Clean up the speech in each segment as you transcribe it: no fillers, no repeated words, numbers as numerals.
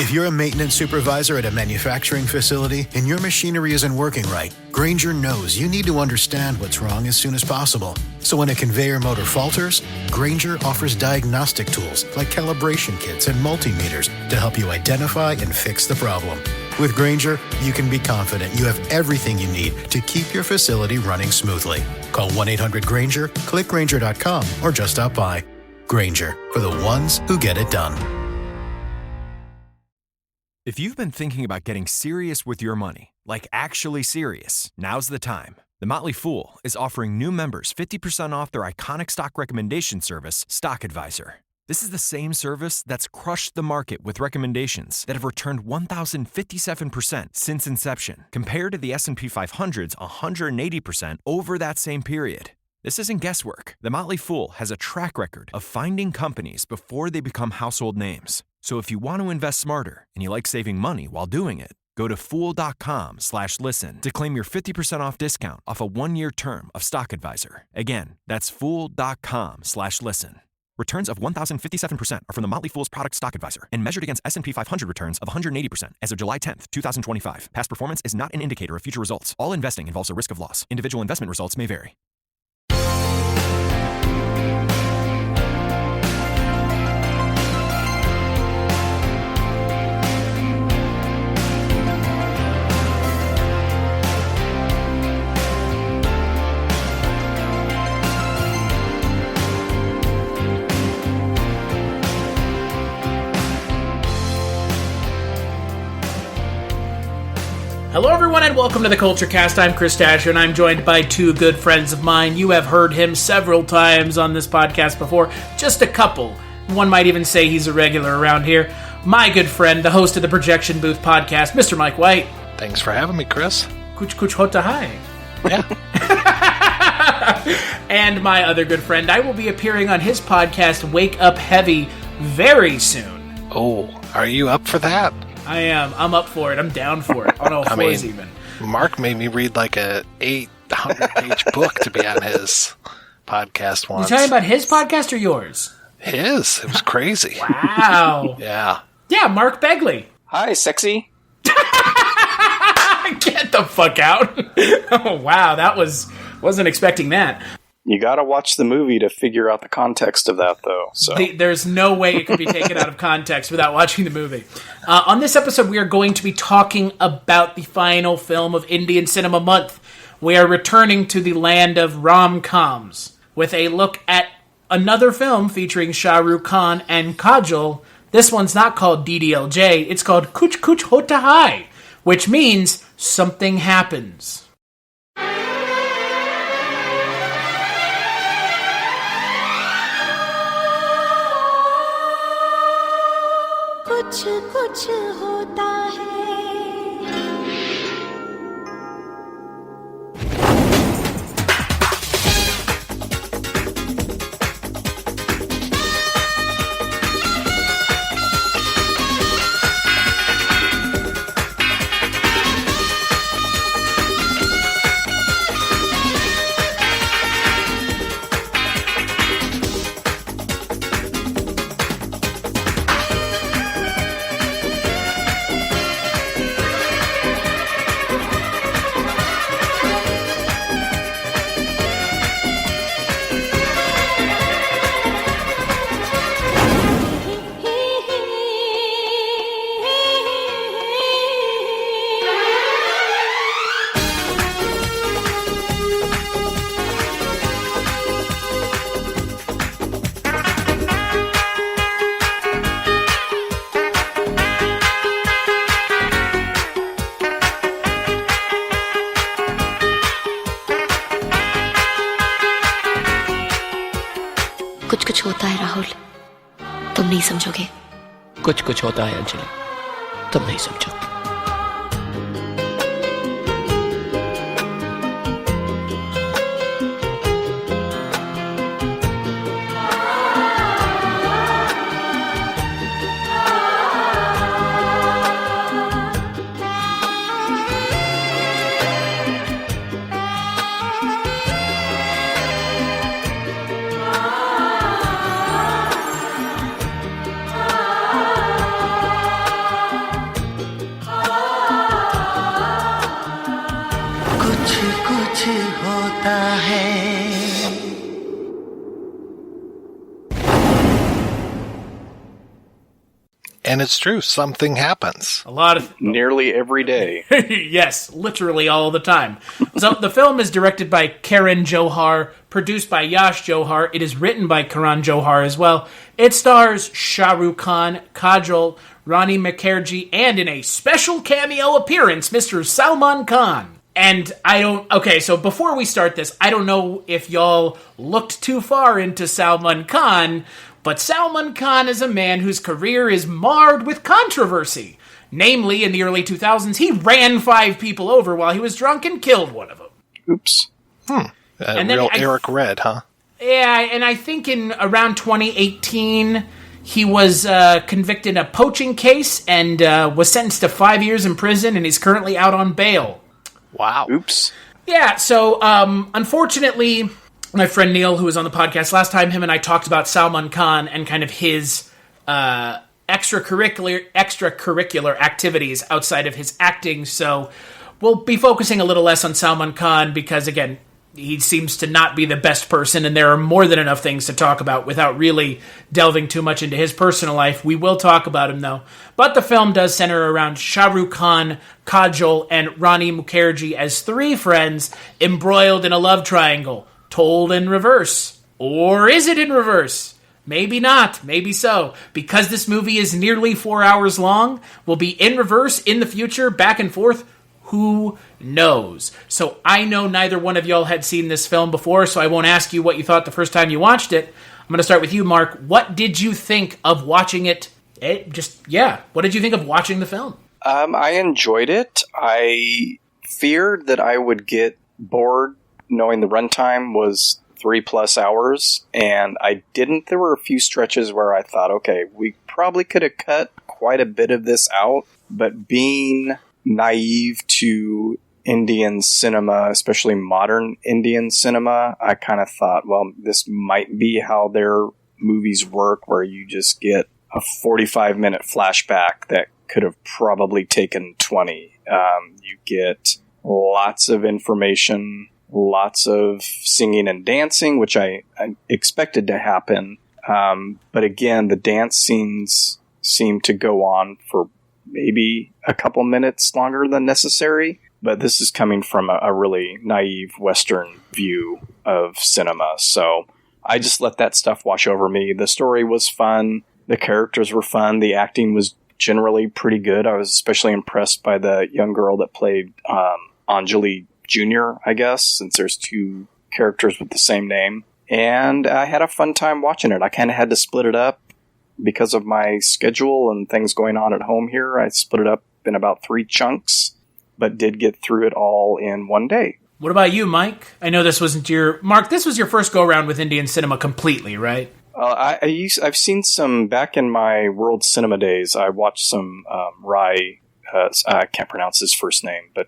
If you're a maintenance supervisor at a manufacturing facility and your machinery isn't working right, Grainger knows you need to understand what's wrong as soon as possible. So when a conveyor motor falters, Grainger offers diagnostic tools like calibration kits and multimeters to help you identify and fix the problem. With Grainger, you can be confident you have everything you need to keep your facility running smoothly. Call 1-800-GRAINGER, click Grainger.com, or just stop by. Grainger, for the ones who get it done. If you've been thinking about getting serious with your money, like actually serious, now's the time. The Motley Fool is offering new members 50% off their iconic stock recommendation service, Stock Advisor. This is the same service that's crushed the market with recommendations that have returned 1,057% since inception, compared to the S&P 500's 180% over that same period. This isn't guesswork. The Motley Fool has a track record of finding companies before they become household names. So if you want to invest smarter and you like saving money while doing it, go to Fool.com/listen to claim your 50% off discount off a 1-year term of Stock Advisor. Again, that's Fool.com/listen. Returns of 1,057% are from the Motley Fool's product Stock Advisor and measured against S&P 500 returns of 180% as of July 10th, 2025. Past performance is not an indicator of future results. All investing involves a risk of loss. Individual investment results may vary. Hello everyone and welcome to the Kulturecast. I'm Chris Stachiw and I'm joined by two good friends of mine. You have heard him several times on this podcast before, just a couple. One might even say he's a regular around here. My good friend, the host of the Projection Booth podcast, Mr. Mike White. Thanks for having me, Chris. Kuch Kuch Hota Hai. Yeah. And my other good friend, I will be appearing on his podcast, Wake Up Heavy, very soon. Oh, are you up for that? I am. I'm up for it. I'm down for it. On all fours even. Mark made me read like a 800-page book to be on his podcast once. You talking about his podcast or yours? His. It was crazy. Wow. Yeah. Yeah, Mark Begley. Hi, sexy. Get the fuck out. Oh, wow. Wasn't expecting that. You gotta watch the movie to figure out the context of that, though. So there's no way it could be taken out of context without watching the movie. On this episode, we are going to be talking about the final film of Indian Cinema Month. We are returning to the land of rom-coms with a look at another film featuring Shah, Rukh and Kajol. This one's not called DDLJ, it's called Kuch Kuch Hota Hai, which means something happens. कुछ कुछ होता है कुछ कुछ होता है राहुल तुम नहीं समझोगे कुछ कुछ होता है अंजलि तुम नहीं समझोगे होता है. And it's true, something happens. A lot of... Nearly every day. Yes, literally all the time. So the film is directed by Karan Johar, produced by Yash Johar. It is written by Karan Johar as well. It stars Shah Rukh Khan, Kajol, Rani Mukerji, and in a special cameo appearance, Mr. Salman Khan. And so before we start this, I don't know if y'all looked too far into Salman Khan, but Salman Khan is a man whose career is marred with controversy. Namely, in the early 2000s, he ran 5 people over while he was drunk and killed one of them. Oops. Real Eric Red, huh? Yeah, and I think in around 2018, he was convicted in a poaching case and was sentenced to 5 years in prison, and he's currently out on bail. Wow. Oops. Yeah, so unfortunately, my friend Neil, who was on the podcast last time, him and I talked about Salman Khan and kind of his extracurricular activities outside of his acting. So we'll be focusing a little less on Salman Khan because, again, he seems to not be the best person, and there are more than enough things to talk about without really delving too much into his personal life. We will talk about him, though. But the film does center around Shah Rukh Khan, Kajol, and Rani Mukerji as 3 friends embroiled in a love triangle, told in reverse. Or is it in reverse? Maybe not, maybe so. Because this movie is nearly 4 hours long, will be in reverse in the future, back and forth. Who knows? So I know neither one of y'all had seen this film before, so I won't ask you what you thought the first time you watched it. I'm going to start with you, Mark. What did you think of watching it? What did you think of watching the film? I enjoyed it. I feared that I would get bored knowing the runtime was 3+ hours, and I didn't. There were a few stretches where I thought, okay, we probably could have cut quite a bit of this out, but being naive to Indian cinema, especially modern Indian cinema, I kind of thought, well, this might be how their movies work, where you just get a 45-minute flashback that could have probably taken 20. You get lots of information, lots of singing and dancing, which I expected to happen. But again, the dance scenes seem to go on for maybe a couple minutes longer than necessary. But this is coming from a really naive Western view of cinema. So I just let that stuff wash over me. The story was fun. The characters were fun. The acting was generally pretty good. I was especially impressed by the young girl that played Anjali Jr., I guess, since there's 2 characters with the same name. And I had a fun time watching it. I kind of had to split it up because of my schedule and things going on at home here. I split it up in about 3 chunks, but did get through it all in one day. What about you, Mike? I know this wasn't Mark, this was your first go-around with Indian cinema completely, right? I've seen some, back in my world cinema days, I watched some Rai, I can't pronounce his first name, but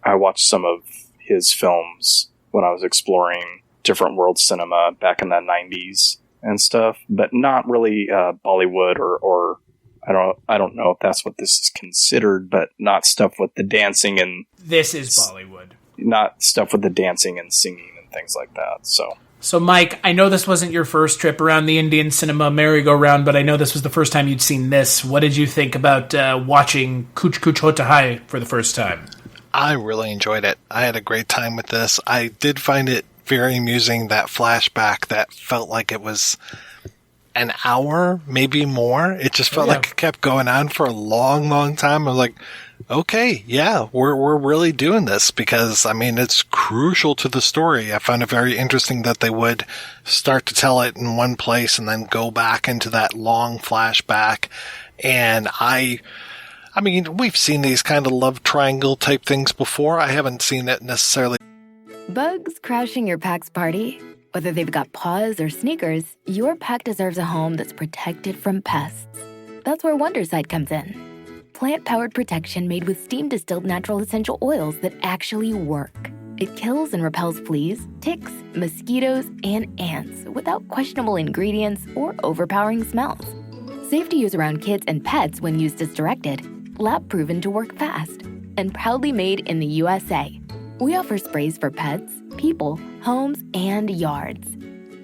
I watched some of his films when I was exploring different world cinema back in the 90s and stuff, but not really Bollywood or I don't know if that's what this is considered, but not stuff with the dancing and... This is Bollywood. Not stuff with the dancing and singing and things like that, So, Mike, I know this wasn't your first trip around the Indian cinema merry-go-round, but I know this was the first time you'd seen this. What did you think about watching Kuch Kuch Hota Hai for the first time? I really enjoyed it. I had a great time with this. I did find it very amusing, that flashback that felt like it was an hour, maybe more. It just felt like it kept going on for a long, long time. I was like, okay, yeah, we're really doing this because, I mean, it's crucial to the story. I found it very interesting that they would start to tell it in one place and then go back into that long flashback. And I mean, we've seen these kind of love triangle type things before. I haven't seen it necessarily. Bugs crashing your pack's party? Whether they've got paws or sneakers, your pack deserves a home that's protected from pests. That's where Wondersight comes in. Plant-powered protection made with steam-distilled natural essential oils that actually work. It kills and repels fleas, ticks, mosquitoes, and ants without questionable ingredients or overpowering smells. Safe to use around kids and pets when used as directed. Lab-proven to work fast. And proudly made in the USA. We offer sprays for pets, people, homes, and yards.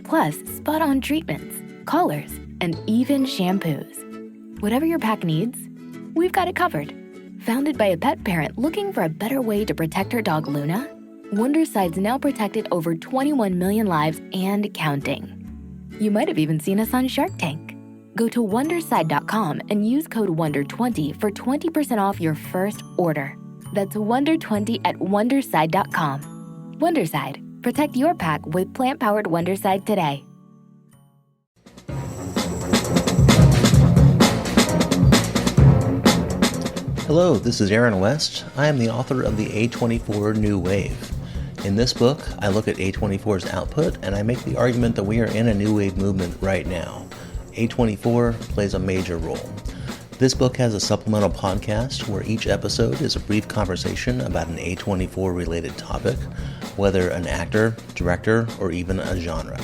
Plus, spot-on treatments, collars, and even shampoos. Whatever your pack needs, we've got it covered. Founded by a pet parent looking for a better way to protect her dog Luna, Wonderside's now protected over 21 million lives and counting. You might have even seen us on Shark Tank. Go to Wonderside.com and use code WONDER20 for 20% off your first order. That's WONDER20 at Wonderside.com. Wonderside. Protect your pack with plant-powered Wonderside today. Hello, this is Aaron West. I am the author of the A24 New Wave. In this book, I look at A24's output and I make the argument that we are in a new wave movement right now. A24 plays a major role. This book has a supplemental podcast where each episode is a brief conversation about an A24 related topic, whether an actor, director, or even a genre.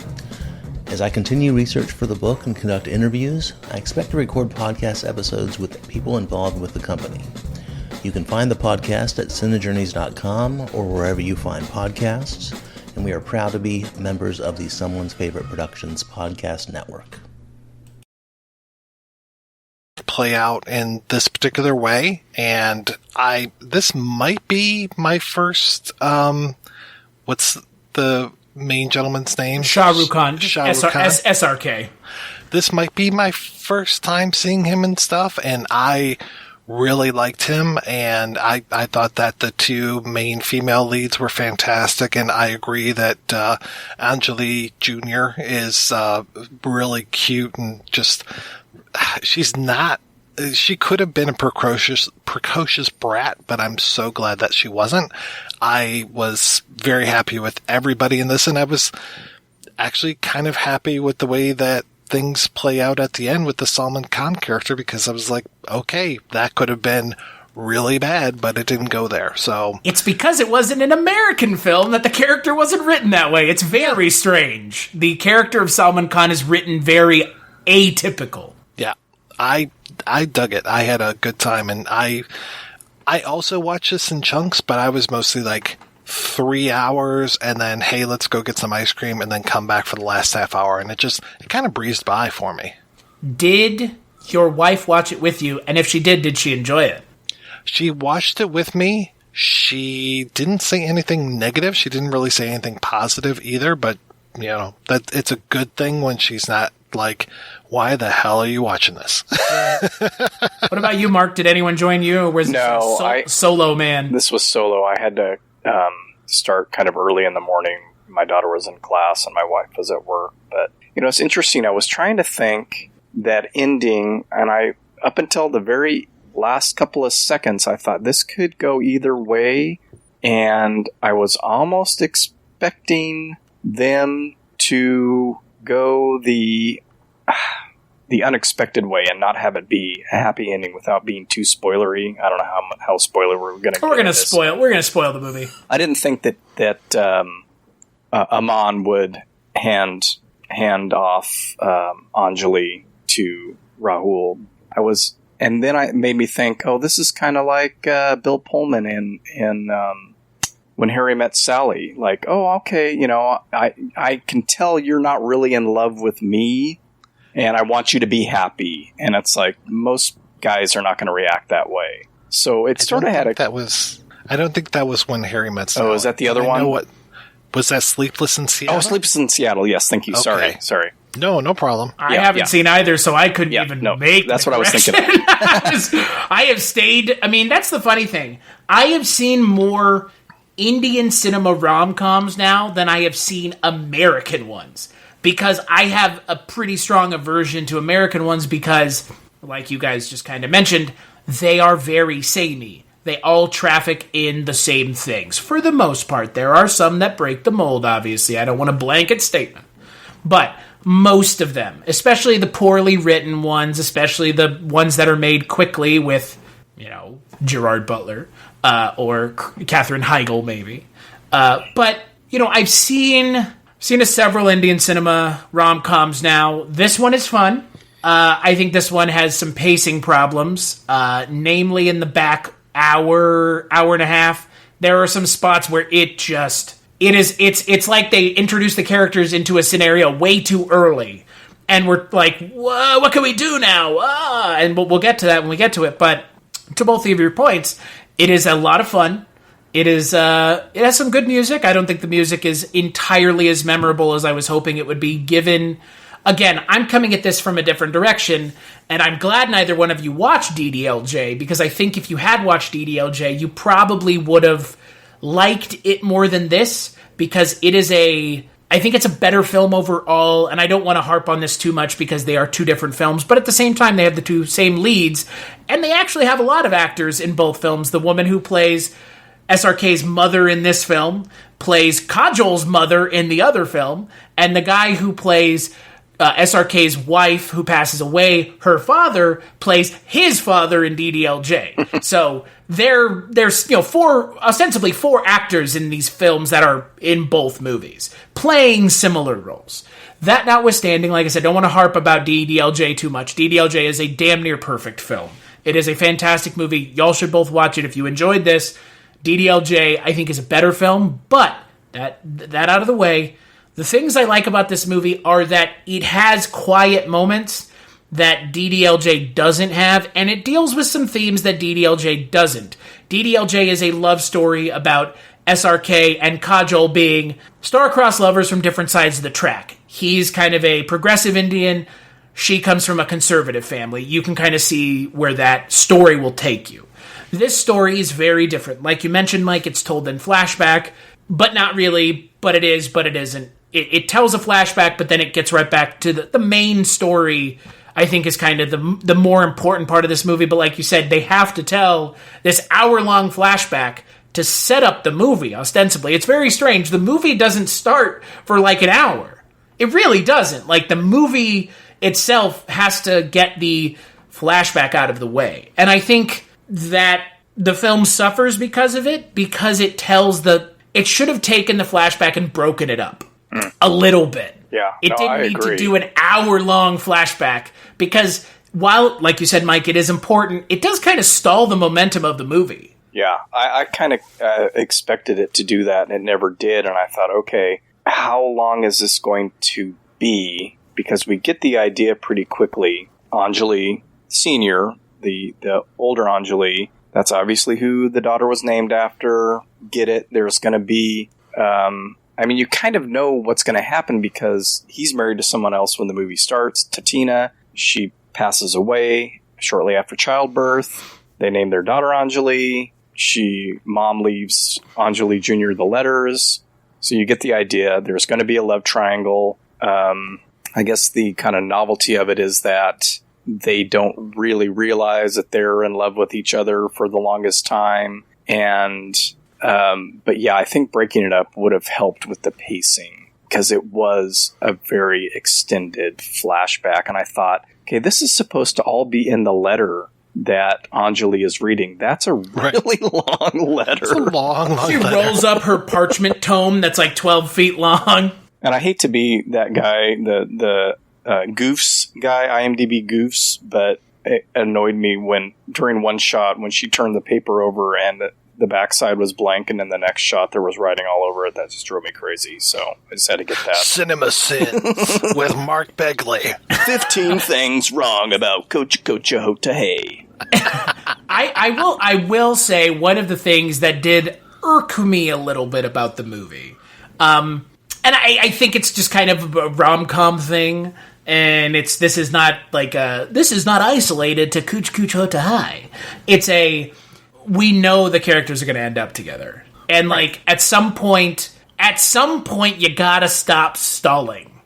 As I continue research for the book and conduct interviews, I expect to record podcast episodes with people involved with the company. You can find the podcast at cinejourneys.com or wherever you find podcasts, and we are proud to be members of the Someone's Favorite Productions podcast network. Play out in this particular way, and this might be my first, what's the main gentleman's name? Shah Rukh Khan. Shah Rukh Khan. SRK. This might be my first time seeing him and stuff, and I really liked him, and I thought that the two main female leads were fantastic, and I agree that Anjali Jr. is really cute, and just she could have been a precocious brat, but I'm so glad that she wasn't. I was very happy with everybody in this, and I was actually kind of happy with the way that things play out at the end with the Salman Khan character, because I was like, okay, that could have been really bad, but it didn't go there. So it's because it wasn't an American film that the character wasn't written that way. It's very strange. The character of Salman Khan is written very atypical. Yeah, I dug it. I had a good time, and I also watched this in chunks, but I was mostly like 3 hours, and then, hey, let's go get some ice cream, and then come back for the last half hour, and it kind of breezed by for me. Did your wife watch it with you? And if she did she enjoy it? She watched it with me. She didn't say anything negative. She didn't really say anything positive either, but, you know, that it's a good thing when she's not like, why the hell are you watching this? What about you, Mark? Did anyone join you, or was this solo man? This was solo. I had to start kind of early in the morning. My daughter was in class and my wife was at work. But, you know, it's interesting. I was trying to think that ending, and up until the very last couple of seconds, I thought this could go either way. And I was almost expecting them to go the unexpected way and not have it be a happy ending without being too spoilery. I don't know how spoiler we're going to. We're going to spoil. We're going to spoil the movie. I didn't think that Aman would hand off Anjali to Rahul. And then it made me think, oh, this is kind of like Bill Pullman in When Harry Met Sally. Like, oh, okay, you know, I can tell you're not really in love with me, and I want you to be happy. And it's like, most guys are not going to react that way. So it sort of had a... I don't think that was When Harry Met Sally. Oh, is that the other one? Was that Sleepless in Seattle? Oh, Sleepless in Seattle, yes, thank you. Okay. Sorry. No problem. I haven't seen either, so I couldn't make that's what I was thinking. I have stayed... I mean, that's the funny thing. I have seen more Indian cinema rom-coms now than I have seen American ones, because I have a pretty strong aversion to American ones because, like you guys just kind of mentioned, they are very samey. They all traffic in the same things. For the most part, there are some that break the mold, obviously. I don't want a blanket statement. But most of them, especially the poorly written ones, especially the ones that are made quickly with, you know, Gerard Butler, or Katherine Heigl, maybe. But, you know, I've seen several Indian cinema rom-coms now. This one is fun. I think this one has some pacing problems, namely in the back hour and a half. There are some spots where it's like they introduced the characters into a scenario way too early. And we're like, whoa, what can we do now? And we'll get to that when we get to it. But to both of your points, it is a lot of fun. It has some good music. I don't think the music is entirely as memorable as I was hoping it would be, given, again, I'm coming at this from a different direction, and I'm glad neither one of you watched DDLJ, because I think if you had watched DDLJ, you probably would have liked it more than this, because I think it's a better film overall, and I don't want to harp on this too much because they are two different films, but at the same time, they have the two same leads, and they actually have a lot of actors in both films. The woman who plays SRK's mother in this film plays Kajol's mother in the other film, and the guy who plays SRK's wife, who passes away, her father, plays his father in DDLJ. So there's ostensibly four actors in these films that are in both movies, playing similar roles. That notwithstanding, like I said, don't want to harp about DDLJ too much. DDLJ is a damn near perfect film. It is a fantastic movie. Y'all should both watch it if you enjoyed this. DDLJ, I think, is a better film, but that out of the way, the things I like about this movie are that it has quiet moments that DDLJ doesn't have, and it deals with some themes that DDLJ doesn't. DDLJ is a love story about SRK and Kajol being star-crossed lovers from different sides of the track. He's kind of a progressive Indian. She comes from a conservative family. You can kind of see where that story will take you. This story is very different. Like you mentioned, Mike, it's told in flashback, but not really, but it is, but it isn't. It tells a flashback, but then it gets right back to the main story, I think, is kind of the more important part of this movie. But like you said, they have to tell this hour-long flashback to set up the movie, ostensibly. It's very strange. The movie doesn't start for like an hour. It really doesn't. Like, the movie itself has to get the flashback out of the way. And I think that the film suffers because of it, because it tells it should have taken the flashback and broken it up a little bit. Yeah, it didn't need to do an hour-long flashback, because while, like you said, Mike, it is important, it does kind of stall the momentum of the movie. Yeah, I kind of expected it to do that, and it never did, and I thought, okay, how long is this going to be? Because we get the idea pretty quickly. Anjali Sr., the older Anjali, that's obviously who the daughter was named after. Get it? There's going to be... you kind of know what's going to happen because he's married to someone else when the movie starts. Tatina, she passes away shortly after childbirth. They name their daughter Anjali. Mom leaves Anjali Jr. the letters. So you get the idea. There's going to be a love triangle. I guess the kind of novelty of it is that they don't really realize that they're in love with each other for the longest time. And... but yeah, I think breaking it up would have helped with the pacing, because it was a very extended flashback. And I thought, okay, this is supposed to all be in the letter that Anjali is reading. That's a really long letter. It's a long She letter. rolls up her parchment tome that's like 12 feet long. And I hate to be that guy, the goofs guy, IMDb goofs, but it annoyed me when, during one shot, when she turned the paper over and the backside was blank, and in the next shot there was writing all over it. That just drove me crazy, so I just had to get that. Cinema Sins with Mark Begley. 15 things wrong about Kuch Kuch Hota Hai. I will say one of the things that did irk me a little bit about the movie, and I think it's just kind of a rom-com thing, and this is not isolated to Kuch Kuch Hota Hai. We know the characters are going to end up together. And, like, at some point, you gotta stop stalling.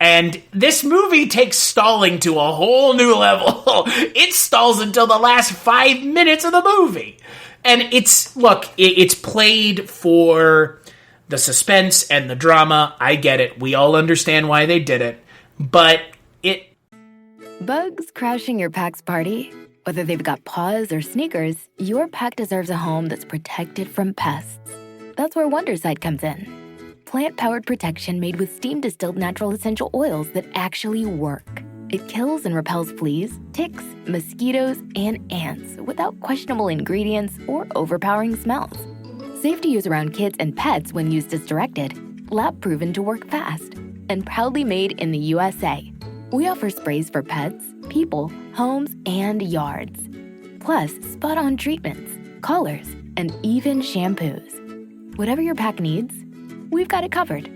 And this movie takes stalling to a whole new level. It stalls until the last 5 minutes of the movie. And it's played for the suspense and the drama. I get it. We all understand why they did it. But Bugs crashing your pack's party? Whether they've got paws or sneakers, your pack deserves a home that's protected from pests. That's where Wondersight comes in. Plant-powered protection made with steam-distilled natural essential oils that actually work. It kills and repels fleas, ticks, mosquitoes, and ants without questionable ingredients or overpowering smells. Safe to use around kids and pets when used as directed. Lab proven to work fast. And proudly made in the USA. We offer sprays for pets, people, homes, and yards. Plus, spot-on treatments, collars, and even shampoos. Whatever your pack needs, we've got it covered.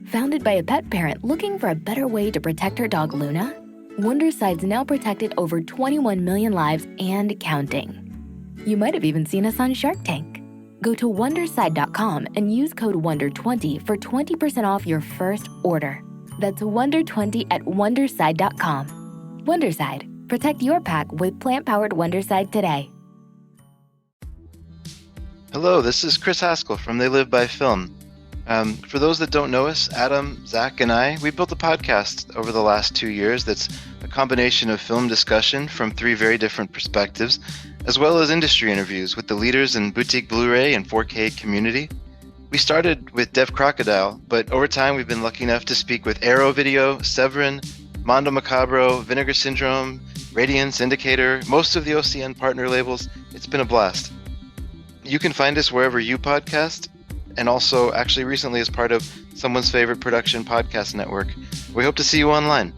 Founded by a pet parent looking for a better way to protect her dog Luna, Wonderside's now protected over 21 million lives and counting. You might have even seen us on Shark Tank. Go to Wonderside.com and use code WONDER20 for 20% off your first order. That's WONDER20 at Wonderside.com. Wonderside. Protect your pack with plant-powered Wonderside today. Hello, this is Chris Haskell from They Live by Film. For those that don't know us, Adam, Zach, and I, we built a podcast over the last 2 years that's a combination of film discussion from 3 very different perspectives, as well as industry interviews with the leaders in boutique Blu-ray and 4K community. We started with Dev Crocodile, but over time we've been lucky enough to speak with Arrow Video, Severin, Mondo Macabro, Vinegar Syndrome, Radiance, Indicator, most of the OCN partner labels. It's been a blast. You can find us wherever you podcast, and also actually recently as part of Someone's Favorite Production Podcast Network. We hope to see you online.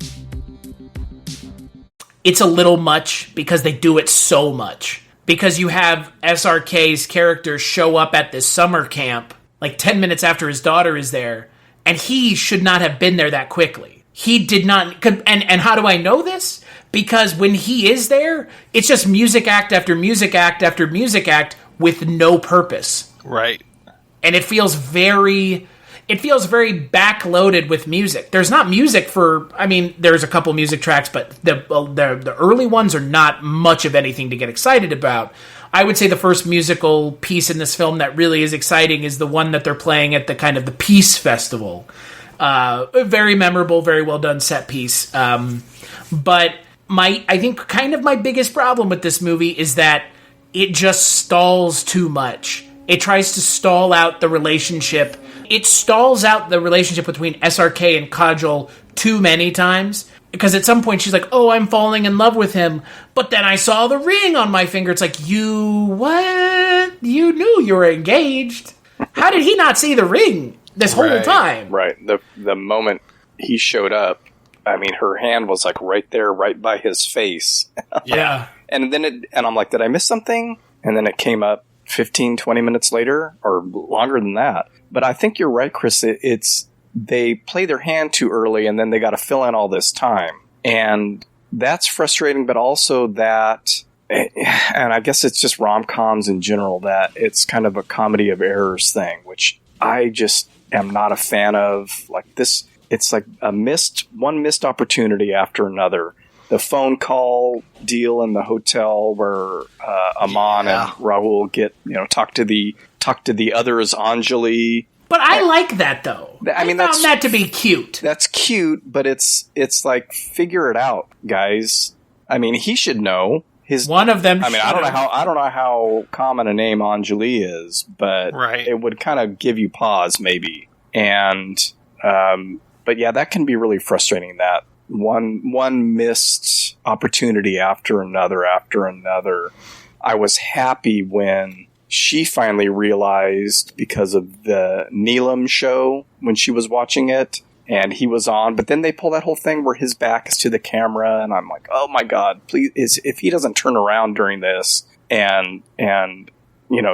It's a little much because they do it so much. Because you have SRK's character show up at this summer camp like 10 minutes after his daughter is there, and he should not have been there that quickly. He did not, and how do I know this? Because when he is there, it's just music act after music act after music act with no purpose. Right. And it feels very backloaded with music. There's not music for, I mean, there's a couple music tracks, but the early ones are not much of anything to get excited about. I would say the first musical piece in this film that really is exciting is the one that they're playing at the kind of the Peace Festival. Very memorable, very well done set piece. But I think kind of my biggest problem with this movie is that it just stalls too much. It tries to stall out the relationship. It stalls out the relationship between SRK and Kajol too many times. Because at some point she's like, oh, I'm falling in love with him. But then I saw the ring on my finger. It's like, what? You knew you were engaged. How did he not see the ring this whole time? Right. The moment he showed up, I mean, her hand was like right there, right by his face. Yeah. And then I'm like, did I miss something? And then it came up 15, 20 minutes later, or longer than that. But I think you're right, Chris. It's they play their hand too early, and then they got to fill in all this time. And that's frustrating, but also that, and I guess it's just rom-coms in general, that it's kind of a comedy of errors thing, which I just am not a fan of. Like this, it's like one missed opportunity after another. The phone call deal in the hotel where Aman and Rahul get, talk to the others, Anjali. But I like that though. I found that to be cute. That's cute, but it's like, figure it out, guys. I mean, he should know. One of them. I mean, I don't know how common a name Anjali is, but it would kind of give you pause, maybe. And but yeah, that can be really frustrating. That one missed opportunity after another. I was happy when she finally realized, because of the Neelam show when she was watching it, and he was on, but then they pull that whole thing where his back is to the camera, and I'm like, oh my god, please, if he doesn't turn around during this, and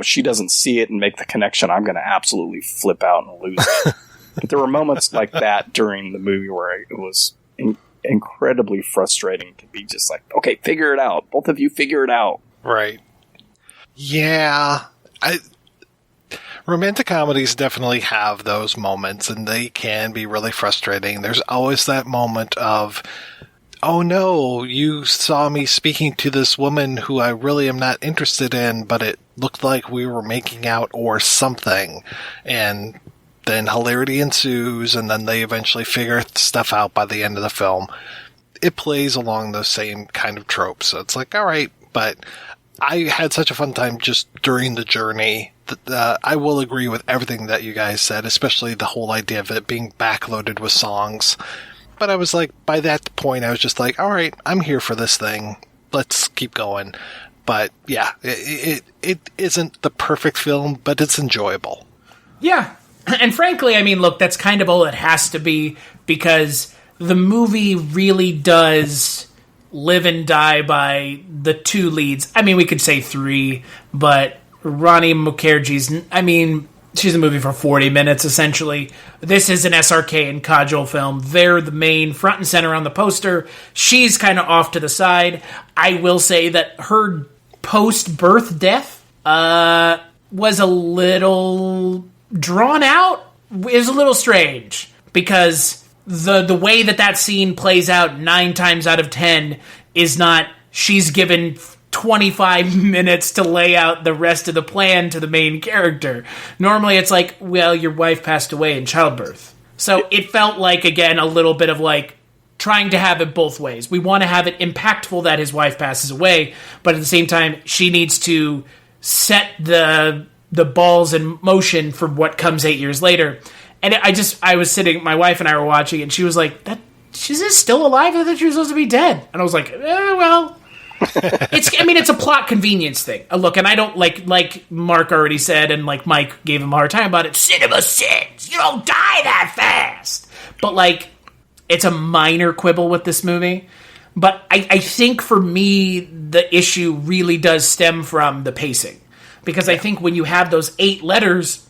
she doesn't see it and make the connection, I'm going to absolutely flip out and lose it. But there were moments like that during the movie where it was incredibly frustrating to be just like, okay, figure it out. Both of you figure it out. Right. Yeah. Romantic comedies definitely have those moments, and they can be really frustrating. There's always that moment of, oh no, you saw me speaking to this woman who I really am not interested in, but it looked like we were making out or something. And then hilarity ensues, and then they eventually figure stuff out by the end of the film. It plays along those same kind of tropes. So it's like, all right, but I had such a fun time just during the journey. I will agree with everything that you guys said, especially the whole idea of it being backloaded with songs. But I was like, by that point, I was just like, all right, I'm here for this thing. Let's keep going. But yeah, it isn't the perfect film, but it's enjoyable. Yeah. And frankly, I mean, look, that's kind of all it has to be, because the movie really does live and die by the two leads. I mean, we could say three, but Rani Mukerji's, I mean, she's a movie for 40 minutes, essentially. This is an SRK and Kajol film. They're the main front and center on the poster. She's kind of off to the side. I will say that her post-birth death was a little drawn out. Is a little strange, because the way that scene plays out 9 times out of 10 is not she's given 25 minutes to lay out the rest of the plan to the main character. Normally it's like, well, your wife passed away in childbirth. So it felt like, again, a little bit of like trying to have it both ways. We want to have it impactful that his wife passes away, but at the same time, she needs to set the balls in motion for what comes 8 years later. And I was sitting, my wife and I were watching, and she was like, she's still alive? I thought she was supposed to be dead. And I was like, well, it's a plot convenience thing. Look, and I don't, like Mark already said, and like Mike gave him a hard time about it, cinema sins. You don't die that fast. But like, it's a minor quibble with this movie. But I think for me, the issue really does stem from the pacing. Because I think when you have those 8 letters,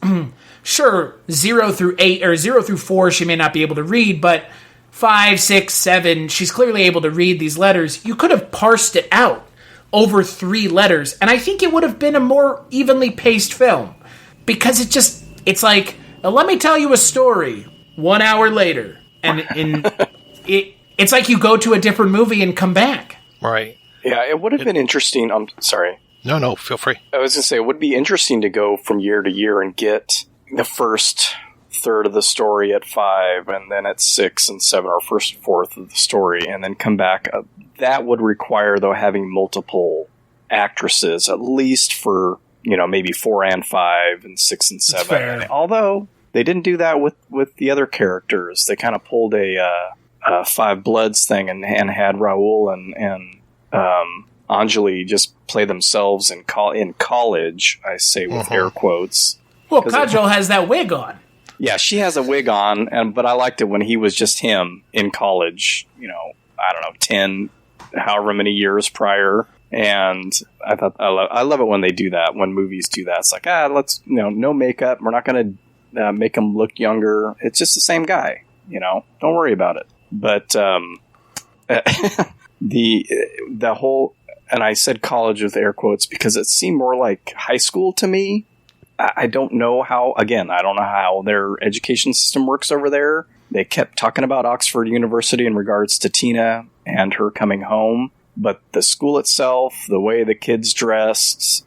sure, 0 through 8 or 0 through 4, she may not be able to read, but 5, 6, 7, she's clearly able to read these letters. You could have parsed it out over 3 letters, and I think it would have been a more evenly paced film. Because it's like, let me tell you a story 1 hour later, and it's like you go to a different movie and come back. Right. Yeah, it would have been interesting. I'm sorry. No, feel free. I was going to say, it would be interesting to go from year to year and get the first third of the story at 5, and then at 6 and 7, or first fourth of the story, and then come back. That would require, though, having multiple actresses, at least for, maybe 4 and 5 and 6 and 7. And although they didn't do that with the other characters. They kind of pulled a Five Bloods thing and had Raul and Anjali just play themselves in college, I say with air quotes. Well, Kajol has that wig on. Yeah, she has a wig on, but I liked it when he was just him in college, I don't know, 10, however many years prior. And I thought, I love it when they do that, when movies do that. It's like, let's, no makeup. We're not going to make him look younger. It's just the same guy, don't worry about it. But the whole, and I said college with air quotes because it seemed more like high school to me. I don't know how their education system works over there. They kept talking about Oxford University in regards to Tina and her coming home. But the school itself, the way the kids dressed,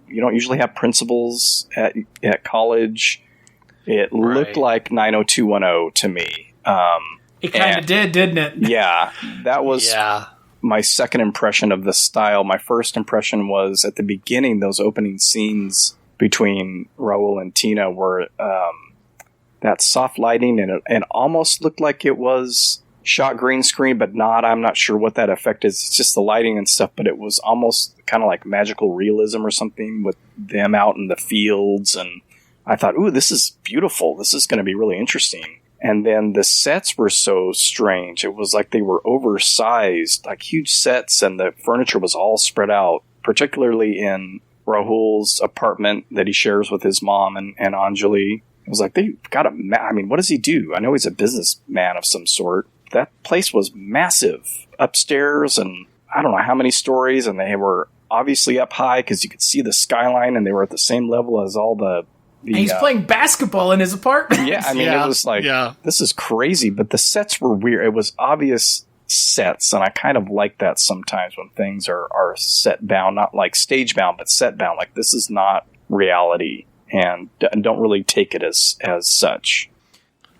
you don't usually have principals at college. It looked like 90210 to me. It kind of did, didn't it? Yeah, that was my second impression of the style. My first impression was at the beginning, those opening scenes between Raul and Tina were that soft lighting, and it almost looked like it was shot green screen, but not. I'm not sure what that effect is. It's just the lighting and stuff, but it was almost kind of like magical realism or something with them out in the fields. And I thought, ooh, this is beautiful. This is going to be really interesting. And then the sets were so strange. It was like they were oversized, like huge sets, and the furniture was all spread out, particularly in Rahul's apartment that he shares with his mom and Anjali. It was like, they've got what does he do? I know he's a businessman of some sort. That place was massive upstairs, and I don't know how many stories, and they were obviously up high because you could see the skyline, and they were at the same level as all the and he's playing basketball in his apartment. Yeah, it was like, this is crazy, but the sets were weird. It was obvious sets, and I kind of like that sometimes when things are set bound, not like stage bound, but set bound. Like, this is not reality, and don't really take it as such.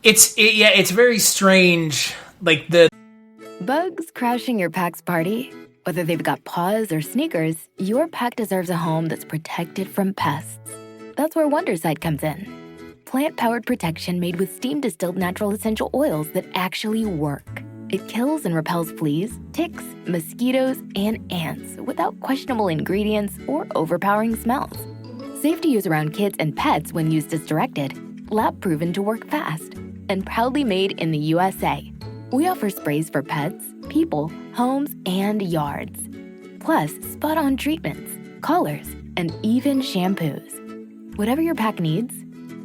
It's very strange. Like the bugs crashing your pack's party, whether they've got paws or sneakers, your pack deserves a home that's protected from pests. That's where Wondersight comes in. Plant-powered protection made with steam-distilled natural essential oils that actually work. It kills and repels fleas, ticks, mosquitoes, and ants without questionable ingredients or overpowering smells. Safe to use around kids and pets when used as directed. Lab proven to work fast. And proudly made in the USA. We offer sprays for pets, people, homes, and yards. Plus, spot-on treatments, collars, and even shampoos. Whatever your pack needs,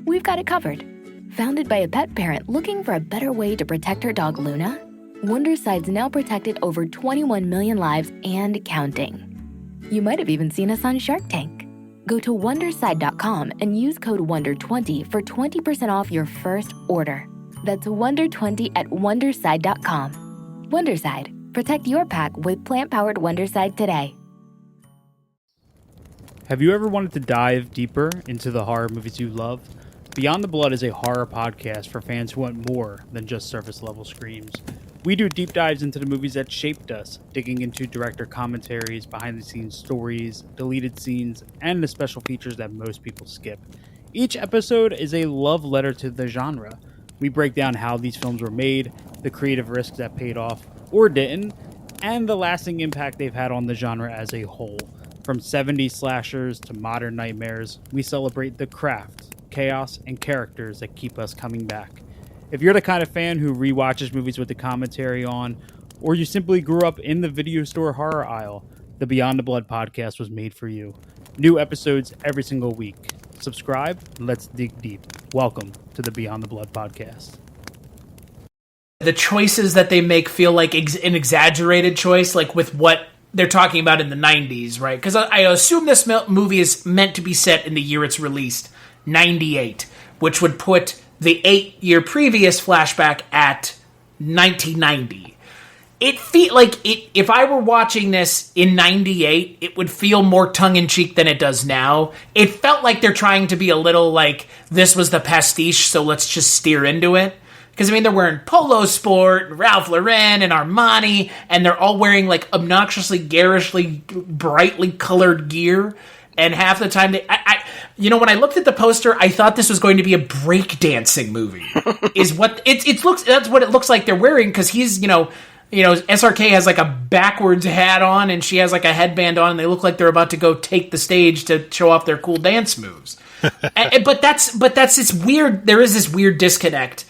we've got it covered. Founded by a pet parent looking for a better way to protect her dog Luna, Wonderside's now protected over 21 million lives and counting. You might have even seen us on Shark Tank. Go to Wonderside.com and use code WONDER20 for 20% off your first order. That's WONDER20 at Wonderside.com. Wonderside. Protect your pack with plant-powered Wonderside today. Have you ever wanted to dive deeper into the horror movies you love? Beyond the Blood is a horror podcast for fans who want more than just surface-level screams. We do deep dives into the movies that shaped us, digging into director commentaries, behind-the-scenes stories, deleted scenes, and the special features that most people skip. Each episode is a love letter to the genre. We break down how these films were made, the creative risks that paid off or didn't, and the lasting impact they've had on the genre as a whole. From 70s slashers to modern nightmares, we celebrate the craft, chaos, and characters that keep us coming back. If you're the kind of fan who rewatches movies with the commentary on, or you simply grew up in the video store horror aisle, the Beyond the Blood podcast was made for you. New episodes every single week. Subscribe, and let's dig deep. Welcome to the Beyond the Blood podcast. The choices that they make feel like an exaggerated choice, like with what they're talking about in the 90s, right? Because I assume this movie is meant to be set in the year it's released, 98, which would put the 8-year previous flashback at 1990. It feel like if I were watching this in 98, it would feel more tongue-in-cheek than it does now. It felt like they're trying to be a little like, this was the pastiche, so let's just steer into it. Because, I mean, they're wearing Polo Sport, Ralph Lauren, and Armani, and they're all wearing, like, obnoxiously, garishly, brightly colored gear. And half the time, when I looked at the poster, I thought this was going to be a breakdancing movie. That's what it looks like they're wearing, because he's, SRK has like a backwards hat on, and she has like a headband on, and they look like they're about to go take the stage to show off their cool dance moves. But that's this weird. There is this weird disconnect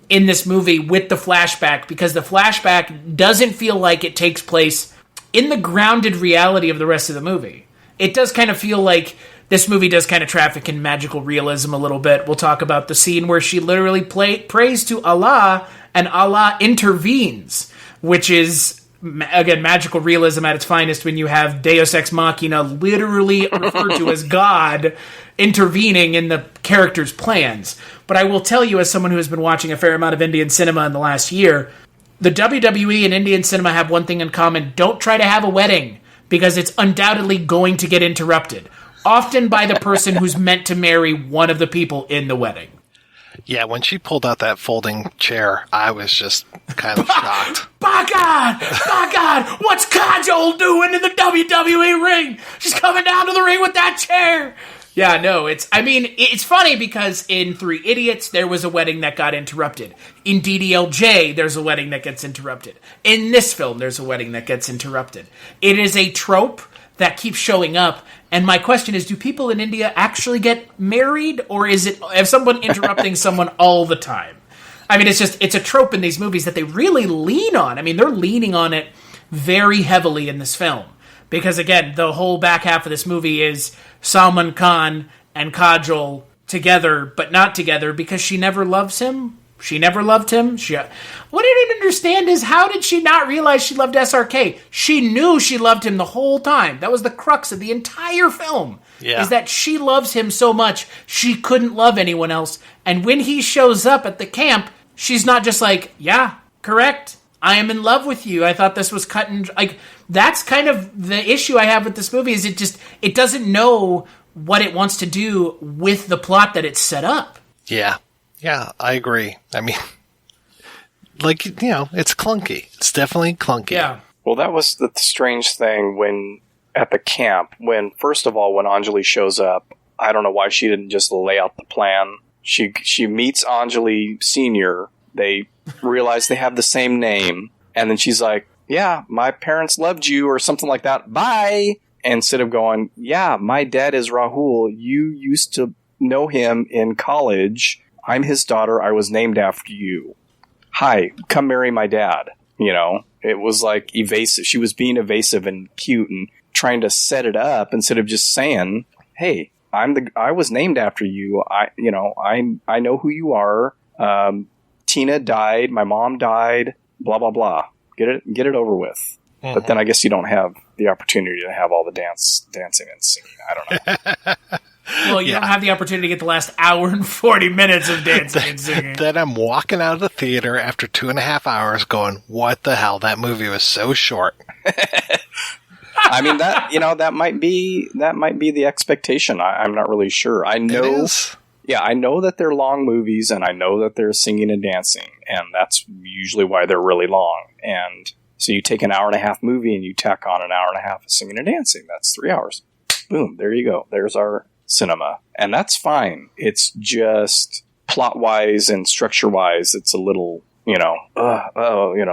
in this movie with the flashback, because the flashback doesn't feel like it takes place in the grounded reality of the rest of the movie. It does kind of feel like this movie does kind of traffic in magical realism a little bit. We'll talk about the scene where she literally prays to Allah, and Allah intervenes, which is, again, magical realism at its finest when you have Deus Ex Machina literally referred to as God intervening in the character's plans. But I will tell you, as someone who has been watching a fair amount of Indian cinema in the last year, the WWE and Indian cinema have one thing in common. Don't try to have a wedding, because it's undoubtedly going to get interrupted. Often by the person who's meant to marry one of the people in the wedding. Yeah, when she pulled out that folding chair, I was just kind of shocked. By God, what's Kajol doing in the WWE ring? She's coming down to the ring with that chair. Yeah, no, it's funny because in Three Idiots, there was a wedding that got interrupted. In DDLJ, there's a wedding that gets interrupted. In this film, there's a wedding that gets interrupted. It is a trope that keeps showing up. And my question is, do people in India actually get married, or is it someone interrupting someone all the time? I mean, it's a trope in these movies that they really lean on. I mean, they're leaning on it very heavily in this film. Because, again, the whole back half of this movie is Salman Khan and Kajol together, but not together, because she never loves him. She never loved him. What I didn't understand is, how did she not realize she loved SRK? She knew she loved him the whole time. That was the crux of the entire film. Yeah. Is that she loves him so much, she couldn't love anyone else. And when he shows up at the camp, she's not just like, yeah, correct, I am in love with you. I thought this was cut and... that's kind of the issue I have with this movie, is it doesn't know what it wants to do with the plot that it's set up. Yeah. Yeah, I agree. I mean, it's clunky. It's definitely clunky. Yeah. Well, that was the strange thing when, at the camp, first of all, when Anjali shows up, I don't know why she didn't just lay out the plan. She meets Anjali Sr., they realize they have the same name. And then she's like, yeah, my parents loved you or something like that. Bye. Instead of going, yeah, my dad is Rahul. You used to know him in college. I'm his daughter. I was named after you. Hi, come marry my dad. You know, it was like evasive. She was being evasive and cute and trying to set it up instead of just saying, hey, I was named after you. I know who you are. Tina died. My mom died. Blah, blah, blah. Get it over with. Mm-hmm. But then I guess you don't have the opportunity to have all the dancing and singing. I don't know. Well, you don't have the opportunity to get the last hour and 40 minutes of dancing and singing. Then I'm walking out of the theater after 2.5 hours going, what the hell? That movie was so short. I mean, that might be the expectation. I'm not really sure. I know. Yeah, I know that they're long movies, and I know that they're singing and dancing, and that's usually why they're really long. And so you take an hour and a half movie and you tack on an hour and a half of singing and dancing. That's 3 hours. Boom, there you go. There's our cinema. And that's fine. It's just plot-wise and structure-wise, it's a little,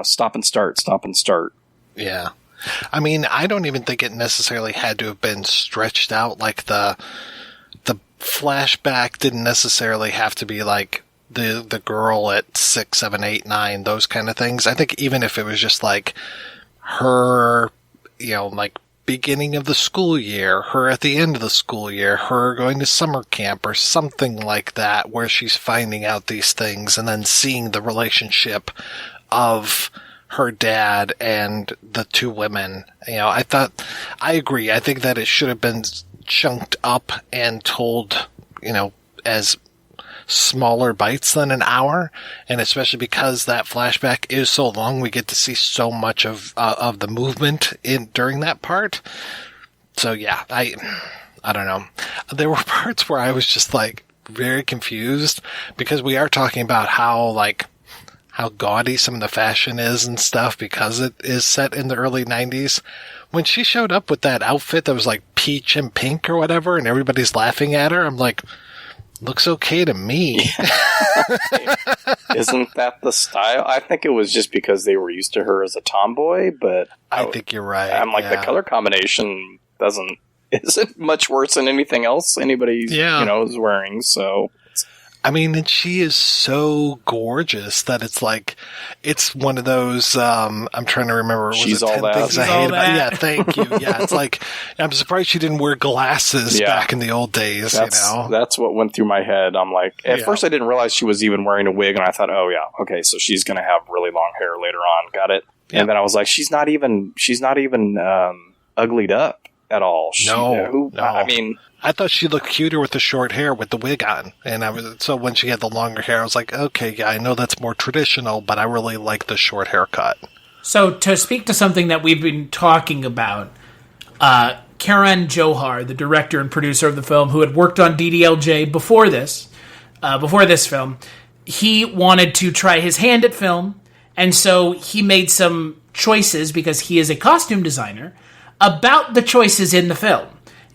stop and start. Yeah. I mean, I don't even think it necessarily had to have been stretched out. Like the flashback didn't necessarily have to be like the girl at 6, 7, 8, 9, those kind of things. I think even if it was just like her, like beginning of the school year, her at the end of the school year, her going to summer camp or something like that, where she's finding out these things and then seeing the relationship of her dad and the two women. I agree. I think that it should have been chunked up and told, as smaller bites than an hour, and especially because that flashback is so long, we get to see so much of the movement during that part. So yeah, I don't know. There were parts where I was just like very confused, because we are talking about how gaudy some of the fashion is and stuff, because it is set in the early 90s. When she showed up with that outfit that was like peach and pink or whatever, and everybody's laughing at her, I'm like, looks okay to me. Isn't that the style? I think it was just because they were used to her as a tomboy, but I think you're right. I'm like, the color combination isn't much worse than anything else anybody is wearing. So I mean, and she is so gorgeous that it's like, it's one of those, I'm trying to remember. She's all that. Things I hate about. Yeah, thank you. Yeah, it's like, I'm surprised she didn't wear glasses back in the old days, That's what went through my head. I'm like, at first I didn't realize she was even wearing a wig, and I thought, oh yeah, okay, so she's going to have really long hair later on. Got it. Yeah. And then I was like, she's not even uglied up at all. No. I mean, I thought she looked cuter with the short hair with the wig on. And so when she had the longer hair, I was like, okay, yeah, I know that's more traditional, but I really like the short haircut. So to speak to something that we've been talking about, Karan Johar, the director and producer of the film, who had worked on DDLJ before this film, he wanted to try his hand at film, and so he made some choices, because he is a costume designer, about the choices in the film.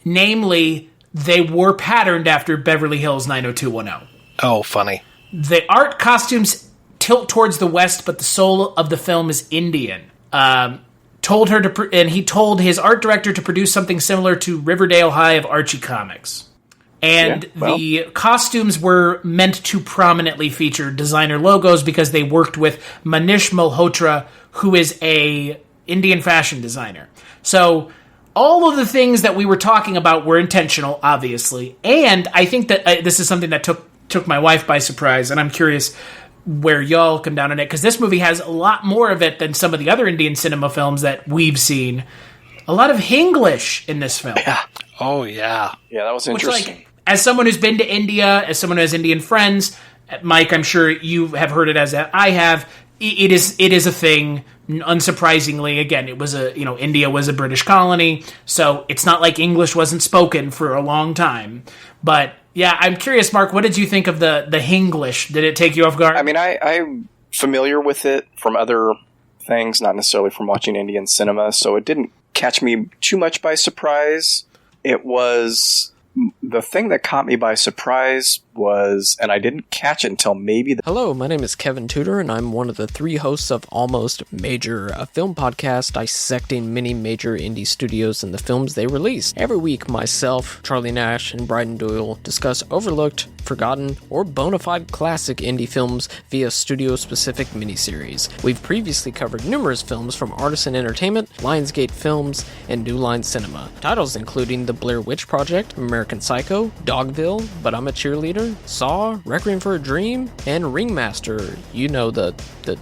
Namely, they were patterned after Beverly Hills 90210. Oh, funny. The art costumes tilt towards the West, but the soul of the film is Indian. And he told his art director to produce something similar to Riverdale High of Archie Comics. And the costumes were meant to prominently feature designer logos, because they worked with Manish Malhotra, who is a Indian fashion designer. So all of the things that we were talking about were intentional, obviously. And I think that this is something that took my wife by surprise, and I'm curious where y'all come down on it, because this movie has a lot more of it than some of the other Indian cinema films that we've seen. A lot of Hinglish in this film. Yeah. Oh, yeah. Yeah, that was interesting. Which, as someone who's been to India, as someone who has Indian friends, Mike, I'm sure you have heard it as I have. It is a thing. Unsurprisingly, again, it was India was a British colony, so it's not like English wasn't spoken for a long time. But yeah, I'm curious, Mark, what did you think of the Hinglish? Did it take you off guard? I mean, I'm familiar with it from other things, not necessarily from watching Indian cinema, so it didn't catch me too much by surprise. It was the thing that caught me by surprise was, and I didn't catch it until maybe Hello, my name is Kevin Tudor, and I'm one of the 3 hosts of Almost Major, a film podcast dissecting many major indie studios and the films they release. Every week, myself, Charlie Nash, and Bryden Doyle discuss overlooked, forgotten, or bona fide classic indie films via studio-specific miniseries. We've previously covered numerous films from Artisan Entertainment, Lionsgate Films, and New Line Cinema. Titles including The Blair Witch Project, American Psycho, Dogville, But I'm a Cheerleader, Saw, Requiem for a Dream, and Ringmaster. You know, the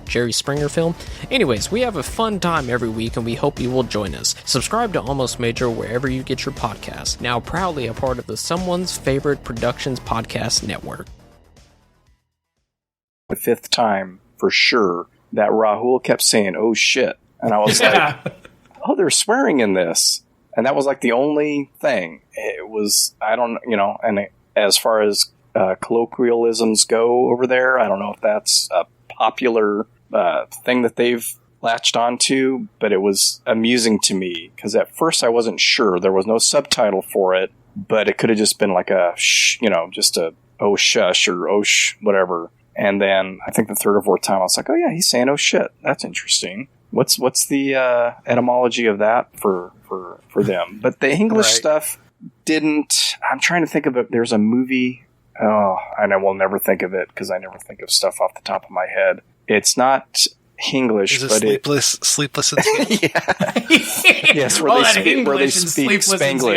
Jerry Springer film. Anyways, we have a fun time every week, and we hope you will join us. Subscribe to Almost Major wherever you get your podcasts. Now proudly a part of the Someone's Favorite Productions podcast network. the 5th time for sure that Rahul kept saying, "Oh shit," and I was like, "Oh, they're swearing in this," and that was like the only thing. It was, I don't, and as far as colloquialisms go over there, I don't know if that's a popular thing that they've latched onto, but it was amusing to me because at first I wasn't sure. There was no subtitle for it, but it could have just been like a just a "oh shush" or "oh whatever. And then I think the 3rd or 4th time I was like, "Oh yeah, he's saying oh shit. That's interesting. What's the etymology of that for them?" But the English stuff didn't. I'm trying to think of it. There's a movie. Oh, and I will never think of it because I never think of stuff off the top of my head. It's not English, but Sleepless in Seattle? Yes, where they speak Spanglish.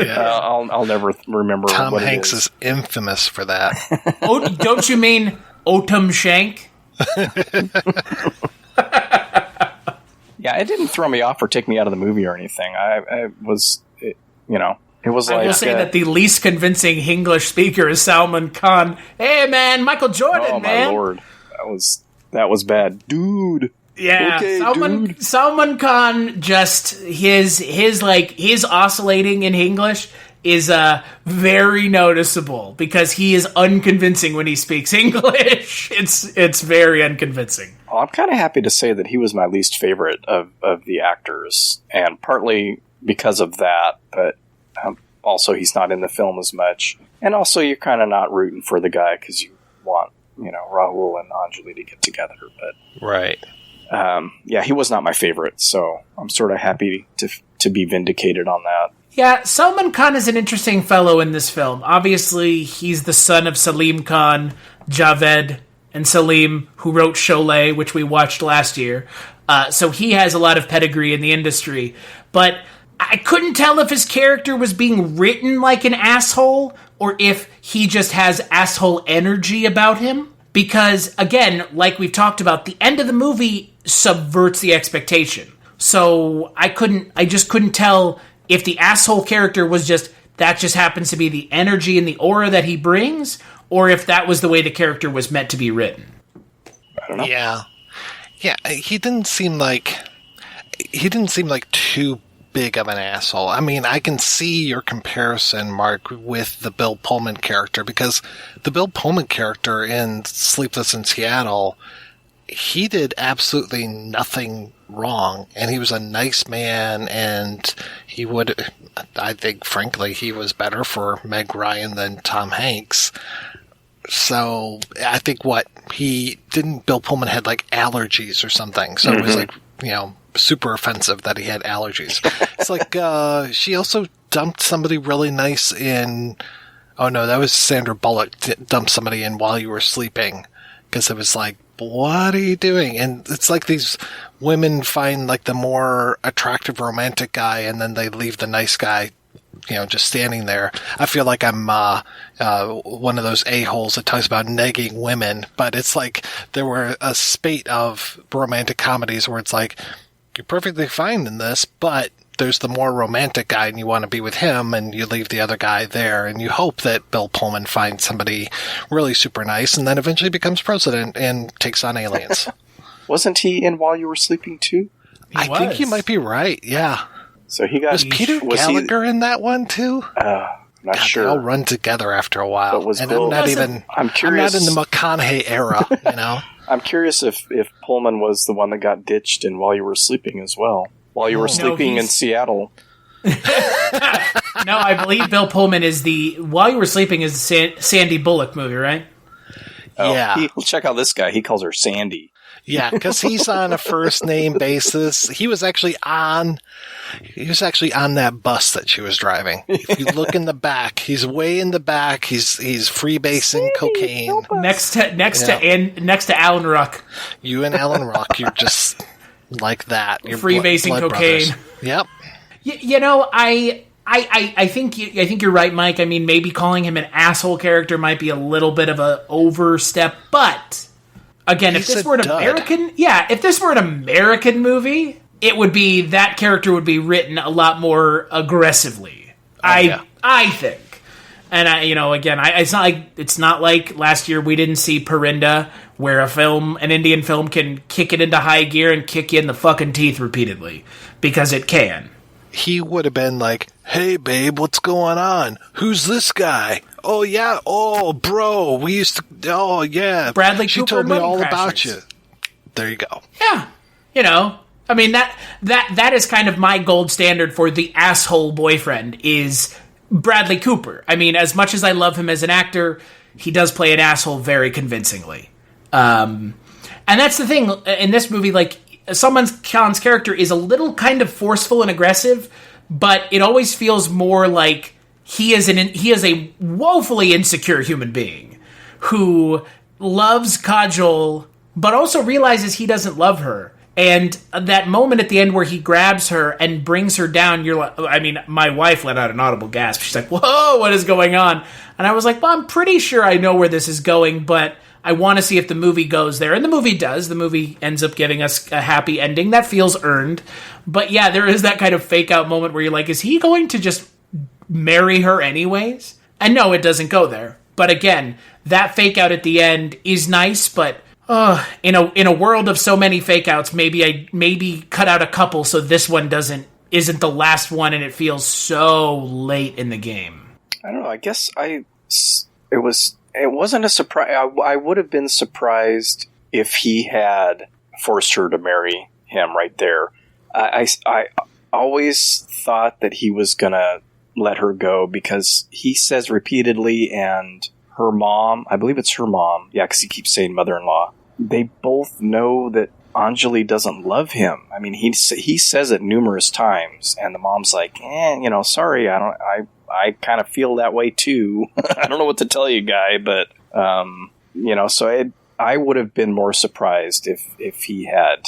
Yeah. I'll never remember. Tom what Hanks it is infamous for that. Oh, don't you mean Otum Shank? Yeah, it didn't throw me off or take me out of the movie or anything. It was like. I will say that the least convincing English speaker is Salman Khan. Hey, man, Michael Jordan, oh, man. Oh, my Lord. That was bad. Dude. Yeah, okay, Salman Khan, just his oscillating in English is very noticeable because he is unconvincing when he speaks English. It's very unconvincing. Well, I'm kind of happy to say that he was my least favorite of the actors, and partly because of that, but also he's not in the film as much. And also you're kind of not rooting for the guy because you want, Rahul and Anjali to get together. But right. Yeah, he was not my favorite, so I'm sort of happy to be vindicated on that. Yeah, Salman Khan is an interesting fellow in this film. Obviously, he's the son of Salim Khan, Javed, and Salim, who wrote Sholay, which we watched last year. So he has a lot of pedigree in the industry. But I couldn't tell if his character was being written like an asshole or if he just has asshole energy about him. Because, again, like we've talked about, the end of the movie subverts the expectation. So I just couldn't tell if the asshole character was that just happens to be the energy and the aura that he brings, or if that was the way the character was meant to be written. I don't know. Yeah, he didn't seem like too big of an asshole. I mean, I can see your comparison, Mark, with the Bill Pullman character, because the Bill Pullman character in Sleepless in Seattle, he did absolutely nothing wrong, and he was a nice man, and I think, frankly, he was better for Meg Ryan than Tom Hanks. So I think Bill Pullman had like allergies or something, so it was like, super offensive that he had allergies. It's like, she also dumped somebody really nice in, oh no, that was Sandra Bullock dumped somebody in While You Were Sleeping, because it was like, what are you doing? And it's like these women find like the more attractive romantic guy, and then they leave the nice guy, just standing there. I feel like I'm one of those a-holes that talks about negging women, but it's like there were a spate of romantic comedies where it's like, you're perfectly fine in this, but there's the more romantic guy and you want to be with him, and you leave the other guy there, and you hope that Bill Pullman finds somebody really super nice and then eventually becomes president and takes on aliens. Wasn't he in While You Were Sleeping too? I think you might be right, yeah. So he got... Was Peter Gallagher in that one too? Not sure. They all run together after a while. But was and Bill... I'm curious. I'm not in the McConaughey era, I'm curious if Pullman was the one that got ditched in While You Were Sleeping as well. While You Were Sleeping in Seattle. No, I believe Bill Pullman is the While You Were Sleeping is the Sandy Bullock movie, right? Oh, Yeah. Check out this guy. He calls her Sandy. Yeah, because he's on a first name basis. He was actually on that bus that she was driving. If you look in the back, he's way in the back. He's freebasing cocaine Next to Alan Ruck. You and Alan Ruck, you're just like that. You're Freebasing blood cocaine. brothers. Yep. You know, I think you're right, Mike. I mean, maybe calling him an asshole character might be a little bit of an overstep, but again, if this were an American movie, it would be that character would be written a lot more aggressively. I think. And it's not like last year we didn't see Parinda, where an Indian film can kick it into high gear and kick you in the fucking teeth repeatedly because it can. He would have been like, "Hey, babe, what's going on? Who's this guy? Oh, yeah. Oh, bro, we used to... Oh, yeah. Bradley She Cooper told me and all Money about Crashers. you." There you go. Yeah. You know, I mean, that is kind of my gold standard for the asshole boyfriend is Bradley Cooper. I mean, as much as I love him as an actor, he does play an asshole very convincingly. And that's the thing in this movie, like, Salman Khan's character is a little kind of forceful and aggressive, but it always feels more like he is a woefully insecure human being who loves Kajol, but also realizes he doesn't love her. And that moment at the end where he grabs her and brings her down, my wife let out an audible gasp. She's like, "Whoa, what is going on?" And I was like, "Well, I'm pretty sure I know where this is going, but I want to see if the movie goes there." And the movie does. The movie ends up giving us a happy ending that feels earned. But yeah, there is that kind of fake out moment where you're like, is he going to just marry her anyways? And no, it doesn't go there. But again, that fake out at the end is nice, but in a world of so many fake outs, maybe cut out a couple so this one isn't the last one and it feels so late in the game. I don't know. I guess it wasn't a surprise. I would have been surprised if he had forced her to marry him right there. I always thought that he was going to let her go because he says repeatedly, and her mom, I believe it's her mom, yeah, because he keeps saying mother-in-law, they both know that Anjali doesn't love him. I mean, he says it numerous times, and the mom's like, sorry, I kind of feel that way too. I don't know what to tell you, guy, but so I would have been more surprised if he had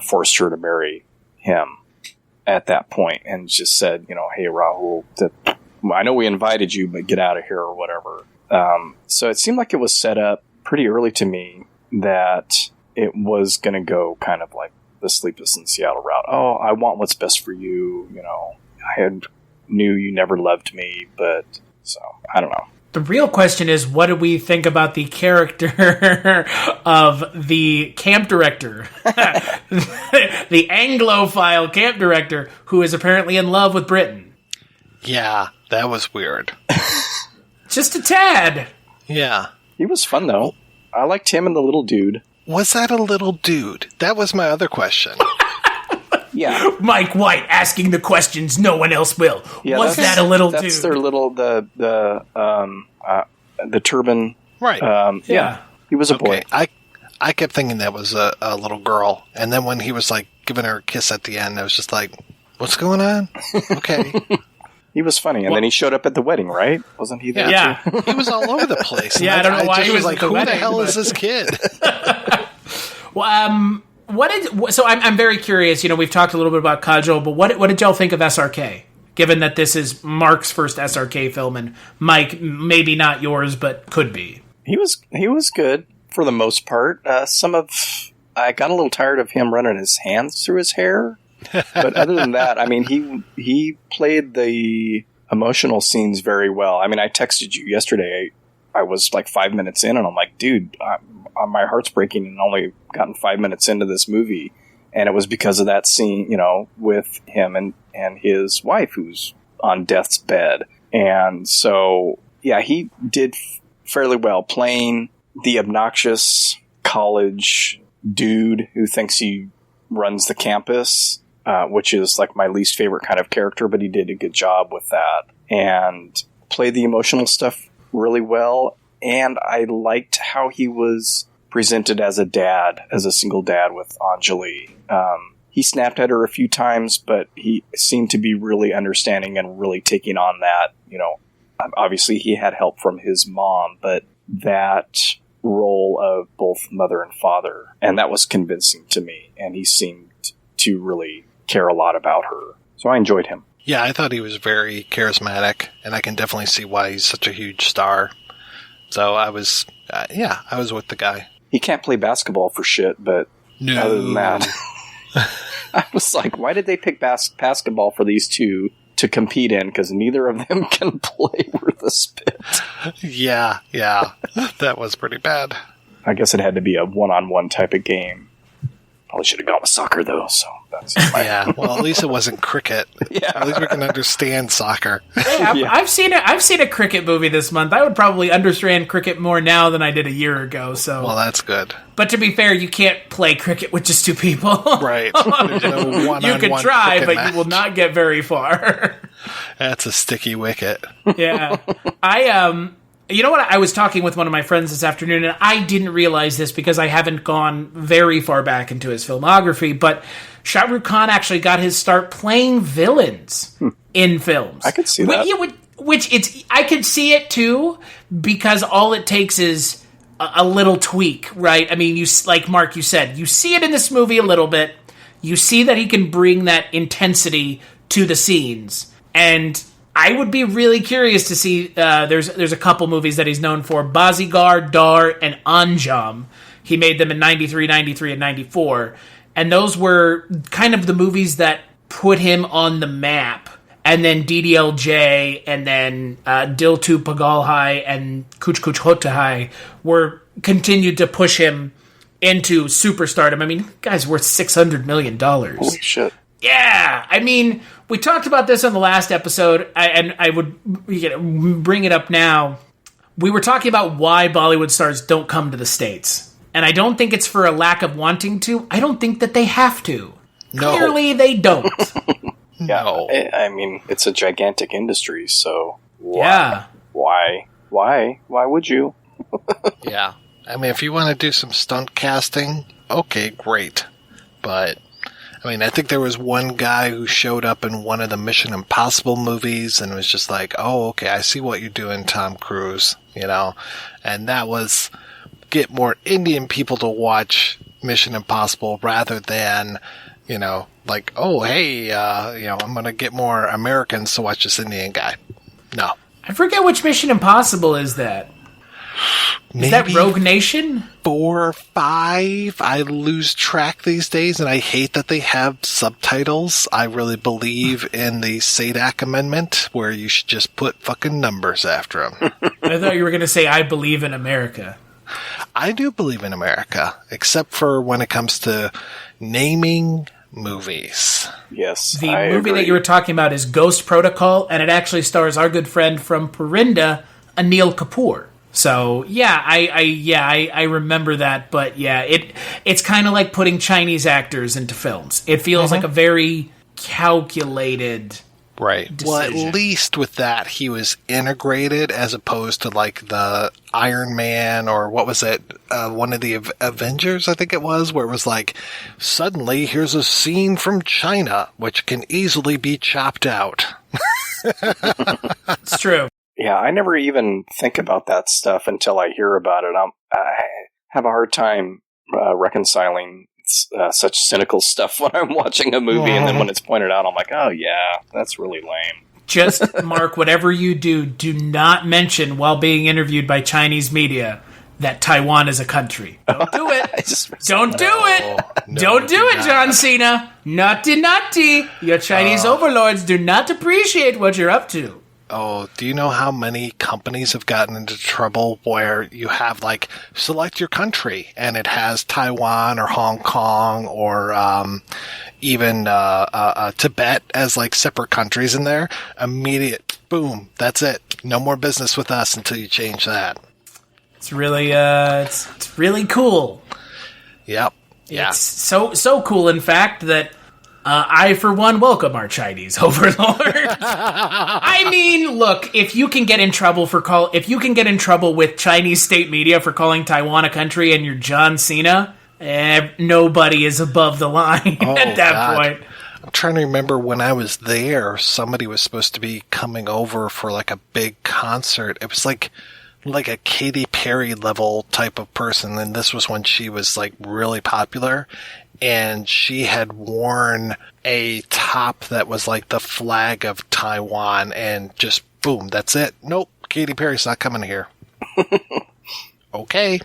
forced her to marry him at that point and just said, "Hey, Rahul, I know we invited you, but get out of here," or whatever. So it seemed like it was set up pretty early to me that it was going to go kind of like the Sleepless in Seattle route. Oh, I want what's best for you. I knew you never loved me, but so I don't know. The real question is, what do we think about the character of the camp director, the Anglophile camp director, who is apparently in love with Britain? Yeah, that was weird. Just a tad. Yeah. He was fun, though. I liked him and the little dude. Was that a little dude? That was my other question. Yeah. Mike White asking the questions no one else will. Yeah, was that a little dude? That's their little, the turban. Right. Yeah. He was a boy. I kept thinking that was a little girl. And then when he was like giving her a kiss at the end, I was just like, what's going on? Okay. He was funny. And then he showed up at the wedding, right? Wasn't he there? Yeah. Too? He was all over the place. Yeah, I don't know why he was like, who the hell is this kid? Well, I'm very curious. We've talked a little bit about Kajol, but what did y'all think of SRK? Given that this is Mark's first SRK film, and Mike, maybe not yours, but could be. He was good for the most part. I got a little tired of him running his hands through his hair, but other than that, I mean, he played the emotional scenes very well. I mean, I texted you yesterday. I was like 5 minutes in, and I'm like, dude, my heart's breaking, and only gotten 5 minutes into this movie. And it was because of that scene, with him and his wife who's on death's bed. And so, yeah, he did fairly well playing the obnoxious college dude who thinks he runs the campus. which is like my least favorite kind of character, but he did a good job with that and played the emotional stuff really well. And I liked how he was presented as a single dad with Anjali. He snapped at her a few times, but he seemed to be really understanding and really taking on that. Obviously he had help from his mom, but that role of both mother and father, and that was convincing to me. And he seemed to really care a lot about her. So I enjoyed him. Yeah, I thought he was very charismatic, and I can definitely see why he's such a huge star. So I was with the guy. He can't play basketball for shit, but other than that, I was like, why did they pick basketball for these two to compete in? Because neither of them can play worth a spit. Yeah, that was pretty bad. I guess it had to be a one-on-one type of game. Probably should have gone with soccer, though, so that's yeah, well, at least it wasn't cricket. Yeah. At least we can understand soccer. Hey, I've seen a cricket movie this month. I would probably understand cricket more now than I did a year ago. So, well, that's good. But to be fair, you can't play cricket with just two people. Right. There's no one-on-one you can try, but match. You will not get very far. That's a sticky wicket. Yeah. You know what? I was talking with one of my friends this afternoon, and I didn't realize this because I haven't gone very far back into his filmography, but Shah Rukh Khan actually got his start playing villains in films. I could see that. I could see it too, because all it takes is a little tweak, right? I mean, like Mark, you said, you see it in this movie a little bit. You see that he can bring that intensity to the scenes, and I would be really curious to see, there's a couple movies that he's known for, Bazigar, Dar, and Anjam. He made them in 93, 93, and 94. And those were kind of the movies that put him on the map. And then DDLJ, and then Dil Tu Pagal Hai, and Kuch Kuch Hota Hai continued to push him into superstardom. I mean, the guy's worth $600 million. Holy shit. Yeah, I mean, we talked about this on the last episode, and I would bring it up now. We were talking about why Bollywood stars don't come to the States. And I don't think it's for a lack of wanting to. I don't think that they have to. No. Clearly, they don't. No. I mean, it's a gigantic industry, so why would you? Yeah. I mean, if you want to do some stunt casting, okay, great. But I mean, I think there was one guy who showed up in one of the Mission Impossible movies and was just like, oh, okay, I see what you're doing, Tom Cruise, and that was get more Indian people to watch Mission Impossible rather than, like, oh, hey, I'm going to get more Americans to watch this Indian guy. No. I forget which Mission Impossible is that. Is that Rogue Nation? 4 or 5. I lose track these days, and I hate that they have subtitles. I really believe in the SADAC amendment, where you should just put fucking numbers after them. I thought you were going to say, I believe in America. I do believe in America, except for when it comes to naming movies. Yes, the movie that you were talking about is Ghost Protocol, and it actually stars our good friend from Parinda, Anil Kapoor. So I remember that, but yeah, it's kind of like putting Chinese actors into films. It feels like a very calculated right decision. Well, at least with that he was integrated, as opposed to like the Iron Man, or what was it, one of the Avengers, I think it was, where it was like, suddenly here's a scene from China which can easily be chopped out. It's true. Yeah, I never even think about that stuff until I hear about it. I have a hard time reconciling such cynical stuff when I'm watching a movie, and then when it's pointed out, I'm like, oh yeah, that's really lame. Just, Mark, whatever you do not mention while being interviewed by Chinese media that Taiwan is a country. Don't do it. Don't do it, John Cena. Naughty. Your Chinese overlords do not appreciate what you're up to. Oh, do you know how many companies have gotten into trouble where you have, like, select your country, and it has Taiwan or Hong Kong or even Tibet as, like, separate countries in there? Immediate, boom, that's it. No more business with us until you change that. It's really, it's really cool. Yep. Yeah. It's so cool, in fact, that I, for one, welcome our Chinese overlord. I mean, look, if you can get in trouble with Chinese state media for calling Taiwan a country and you're John Cena, nobody is above the line at that point. I'm trying to remember when I was there, somebody was supposed to be coming over for like a big concert. It was like a Katy Perry level type of person, and this was when she was like really popular. And she had worn a top that was like the flag of Taiwan, and just boom, that's it. Nope, Katy Perry's not coming here. Okay.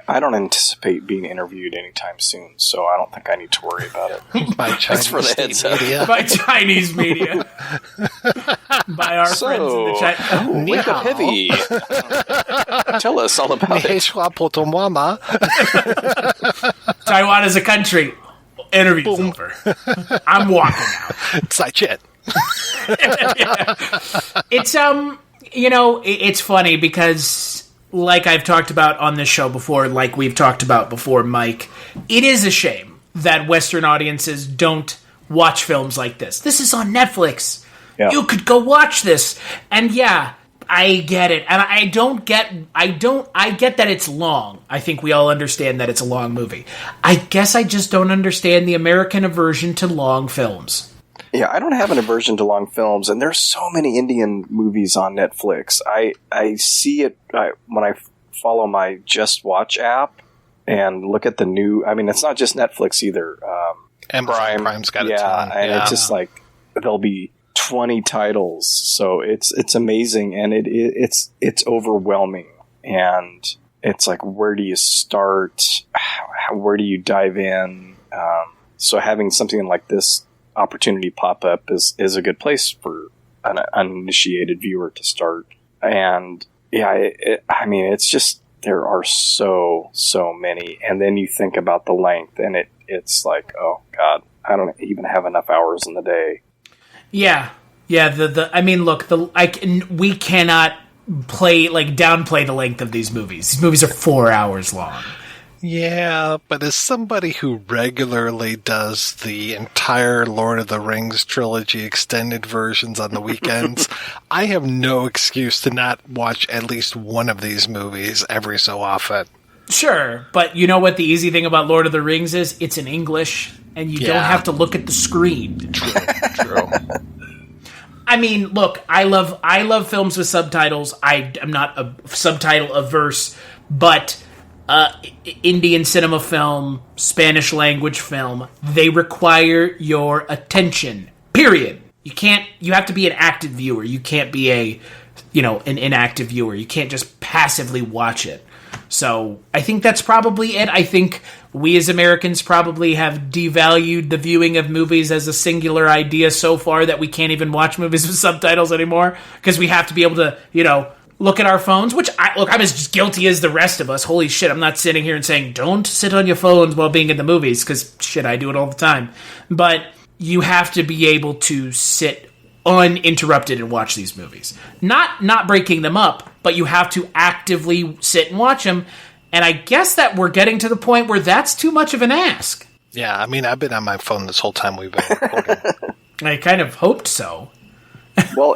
I don't anticipate being interviewed anytime soon, so I don't think I need to worry about it. By Chinese for the heads up. media. By Chinese media. By our friends in the China. Wake up heavy. Tell us all about it. Taiwan is a country. Interview's over. I'm walking out. 再见. It's it's funny because, like I've talked about on this show before, like we've talked about before, Mike, it is a shame that Western audiences don't watch films like this. This is on Netflix. Yeah. You could go watch this. And yeah, I get it. And I get that it's long. I think we all understand that it's a long movie. I guess I just don't understand the American aversion to long films. Yeah, I don't have an aversion to long films, and there's so many Indian movies on Netflix. I see it when I follow my Just Watch app and look at the new. I mean, it's not just Netflix either. Prime's got a ton. And it's just like there'll be 20 titles, so it's amazing, and it's overwhelming, and it's like, where do you start? Where do you dive in? So having something like this opportunity pop up is a good place for an uninitiated viewer to start. And yeah, it's just, there are so many, and then you think about the length, and it's like, oh god, I don't even have enough hours in the day. Yeah. We cannot downplay the length of these movies. These movies are 4 hours long. Yeah, but as somebody who regularly does the entire Lord of the Rings trilogy extended versions on the weekends, I have no excuse to not watch at least one of these movies every so often. Sure, but you know what the easy thing about Lord of the Rings is? It's in English, and you don't have to look at the screen. True. I mean, look, I love films with subtitles. I am not a subtitle averse, but Indian cinema film, Spanish language film, they require your attention. Period. You have to be an active viewer. You can't be an inactive viewer. You can't just passively watch it. So I think that's probably it. I think we as Americans probably have devalued the viewing of movies as a singular idea so far that we can't even watch movies with subtitles anymore because we have to be able to, look at our phones, which I'm as guilty as the rest of us. Holy shit, I'm not sitting here and saying, don't sit on your phones while being in the movies, because shit, I do it all the time. But you have to be able to sit uninterrupted and watch these movies. Not breaking them up, but you have to actively sit and watch them. And I guess that we're getting to the point where that's too much of an ask. Yeah, I mean, I've been on my phone this whole time we've been recording. I kind of hoped so. Well,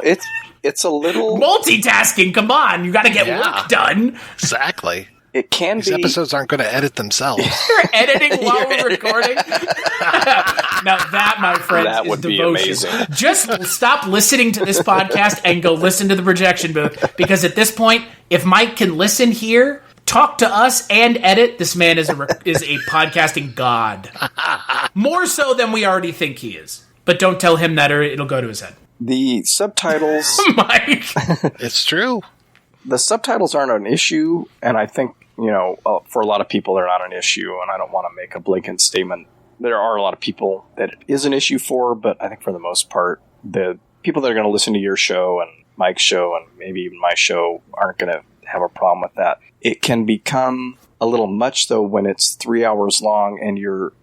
it's a little multitasking. Come on, you got to get work done. Exactly. It can These episodes aren't going to edit themselves. You're editing while we're recording. Now that, my friends, that would is be devotion. amazing. Just stop listening to this podcast and go listen to the projection booth, because at this point, if Mike can listen here, talk to us, and edit, this man is a podcasting god. More so than we already think he is. But don't tell him that, or it'll go to his head. The subtitles... Mike! It's true. The subtitles aren't an issue, and I think, for a lot of people, they're not an issue, and I don't want to make a blatant statement. There are a lot of people that it is an issue for, but I think for the most part, the people that are going to listen to your show and Mike's show and maybe even my show aren't going to have a problem with that. It can become a little much, though, when it's 3 hours long and you're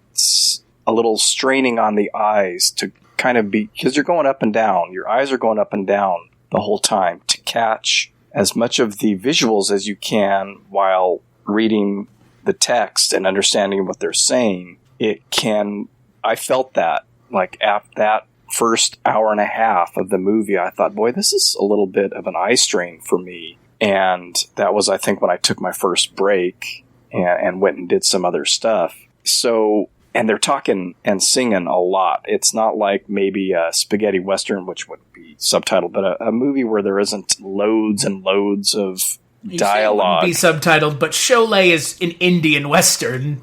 a little straining on the eyes to kind of be, because you're going up and down. Your eyes are going up and down the whole time to catch as much of the visuals as you can while reading the text and understanding what they're saying. I felt that like after that first hour and a half of the movie, I thought, boy, this is a little bit of an eye strain for me. And that was, I think, when I took my first break and went and did some other stuff. So, and they're talking and singing a lot. It's not like maybe a spaghetti western, which would be subtitled, but a movie where there isn't loads and loads of dialogue. Be subtitled, but Sholay is an Indian western,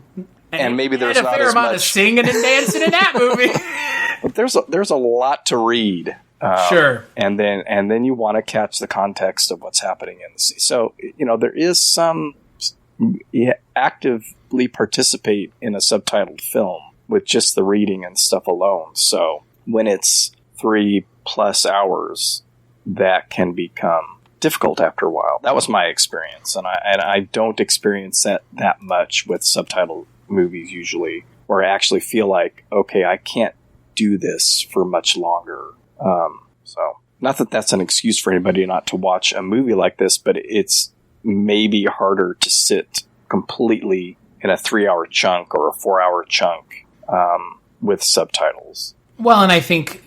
and maybe there's a not fair as amount much of singing and dancing in that movie. But there's a lot to read. Sure. And then you want to catch the context of what's happening in the scene. So, there is some actively participate in a subtitled film with just the reading and stuff alone. So when it's 3+ hours, that can become difficult after a while. That was my experience. And I don't experience that much with subtitled movies usually, where I actually feel like, okay, I can't do this for much longer. So not that that's an excuse for anybody not to watch a movie like this, but it's maybe harder to sit completely in a 3-hour chunk or a 4-hour chunk with subtitles. Well, and I think,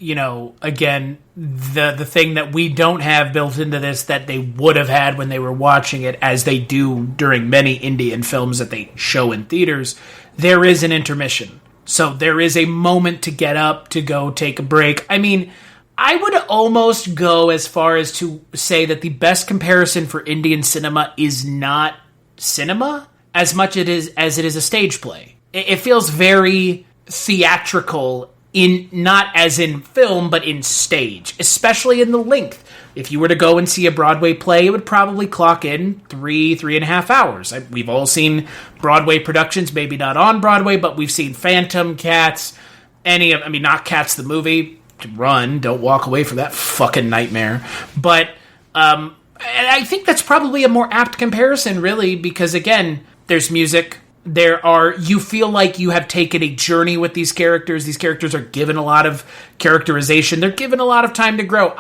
again, the thing that we don't have built into this that they would have had when they were watching it, as they do during many Indian films that they show in theaters, there is an intermission. So there is a moment to get up, to go take a break. I mean, I would almost go as far as to say that the best comparison for Indian cinema is not cinema as much as it is a stage play. It feels very theatrical, not as in film, but in stage, especially in the length. If you were to go and see a Broadway play, it would probably clock in 3.5 hours. We've all seen Broadway productions, maybe not on Broadway, but we've seen Phantom, Cats, not Cats the movie. Run, don't walk away from that fucking nightmare. But I think that's probably a more apt comparison, really, because again, there's music. You feel like you have taken a journey with these characters. These characters are given a lot of characterization. They're given a lot of time to grow.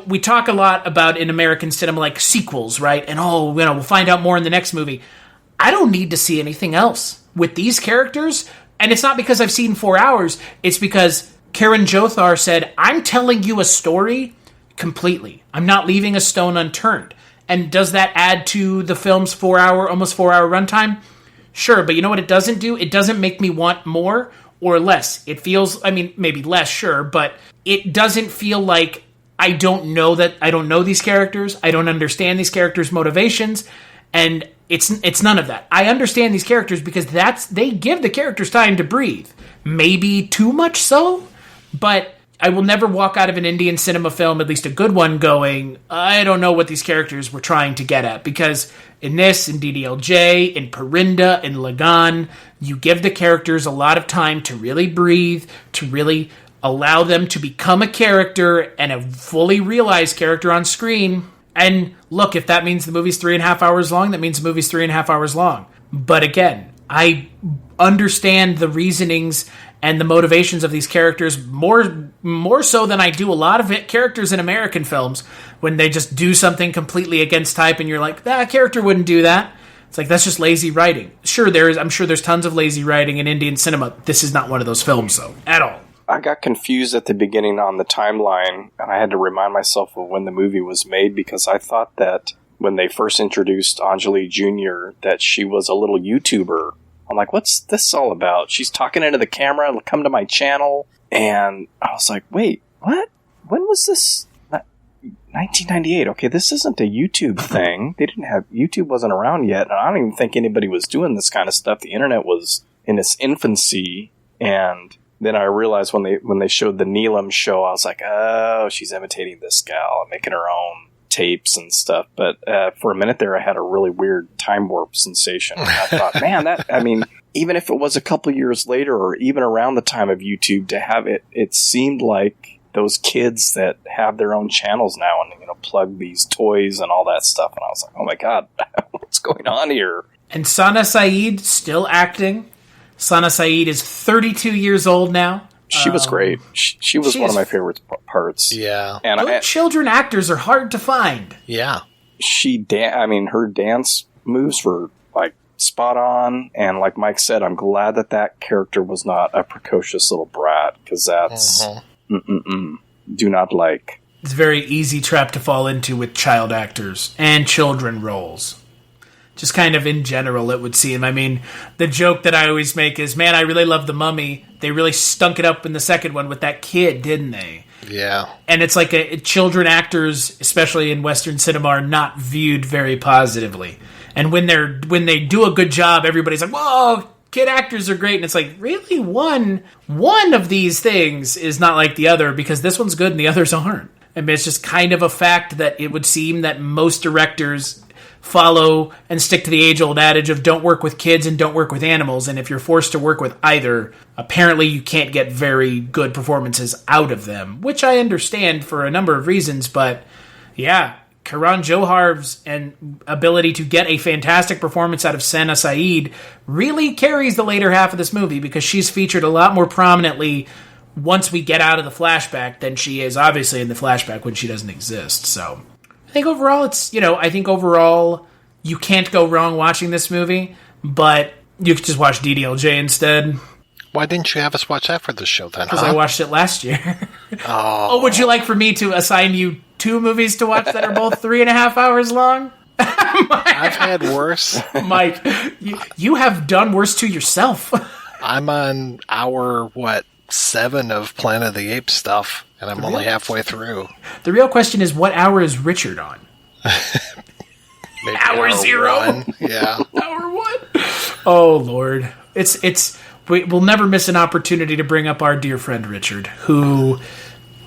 We talk a lot about in American cinema, like sequels, right? And we'll find out more in the next movie. I don't need to see anything else with these characters. And it's not because I've seen 4 hours. It's because Karan Johar said, I'm telling you a story completely. I'm not leaving a stone unturned. And does that add to the film's almost 4 hour runtime? Sure, but you know what it doesn't do? It doesn't make me want more or less. It feels, maybe less, sure, but it doesn't feel like I don't know these characters. I don't understand these characters' motivations, and it's none of that. I understand these characters because they give the characters time to breathe. Maybe too much so, but I will never walk out of an Indian cinema film, at least a good one, going, I don't know what these characters were trying to get at. Because in this, in DDLJ, in Parinda, in Lagan, you give the characters a lot of time to really breathe, to really allow them to become a character and a fully realized character on screen. And look, if that means the movie's 3.5 hours long, that means the movie's 3.5 hours long. But again, I understand the reasonings and the motivations of these characters more so than I do a lot of characters in American films, when they just do something completely against type and you're like, that character wouldn't do that. It's like, that's just lazy writing. Sure, I'm sure there's tons of lazy writing in Indian cinema. This is not one of those films, though, at all. I got confused at the beginning on the timeline, and I had to remind myself of when the movie was made, because I thought that when they first introduced Anjali Jr., that she was a little YouTuber. I'm like, what's this all about? She's talking into the camera, come to my channel. And I was like, wait, what? When was this? 1998. Okay, this isn't a YouTube thing. YouTube wasn't around yet. And I don't even think anybody was doing this kind of stuff. The internet was in its infancy. And then I realized when they showed the Neelam show, I was like, oh, she's imitating this gal, making her own tapes and stuff. But for a minute there, I had a really weird time warp sensation. And I thought, man, even if it was a couple years later or even around the time of YouTube, to have it seemed like those kids that have their own channels now and plug these toys and all that stuff. And I was like, oh my God, what's going on here? And Sana Saeed still acting. Sana Saeed is 32 years old now. She was great. She was one of my favorite parts. Yeah. And good children actors are hard to find. Yeah. Her dance moves were like spot on. And like Mike said, I'm glad that character was not a precocious little brat. that, because that's do not like. It's a very easy trap to fall into with child actors and children roles. Just kind of in general, it would seem. I mean, the joke that I always make is, man, I really love The Mummy. They really stunk it up in the second one with that kid, didn't they? Yeah. And it's like children actors, especially in Western cinema, are not viewed very positively. And when they do a good job, everybody's like, whoa, kid actors are great. And it's like, really? One of these things is not like the other, because this one's good and the others aren't. I mean, it's just kind of a fact that it would seem that most directors follow and stick to the age-old adage of don't work with kids and don't work with animals. And if you're forced to work with either, apparently you can't get very good performances out of them, which I understand for a number of reasons. But yeah, Karan Johar's ability to get a fantastic performance out of Sana Saeed really carries the later half of this movie, because she's featured a lot more prominently once we get out of the flashback than she is obviously in the flashback when she doesn't exist. So I think overall you can't go wrong watching this movie, but you could just watch DDLJ instead. Why didn't you have us watch that for the show then? Because I watched it last year. Oh, would you like for me to assign you 2 movies to watch that are both 3.5 hours long? I've had worse. Mike, you have done worse to yourself. I'm on hour, 7 of Planet of the Apes stuff, and I'm only halfway through. The real question is, what hour is Richard on? Hour 0? 1. Yeah. Hour 1? Oh, Lord. We'll never miss an opportunity to bring up our dear friend Richard, who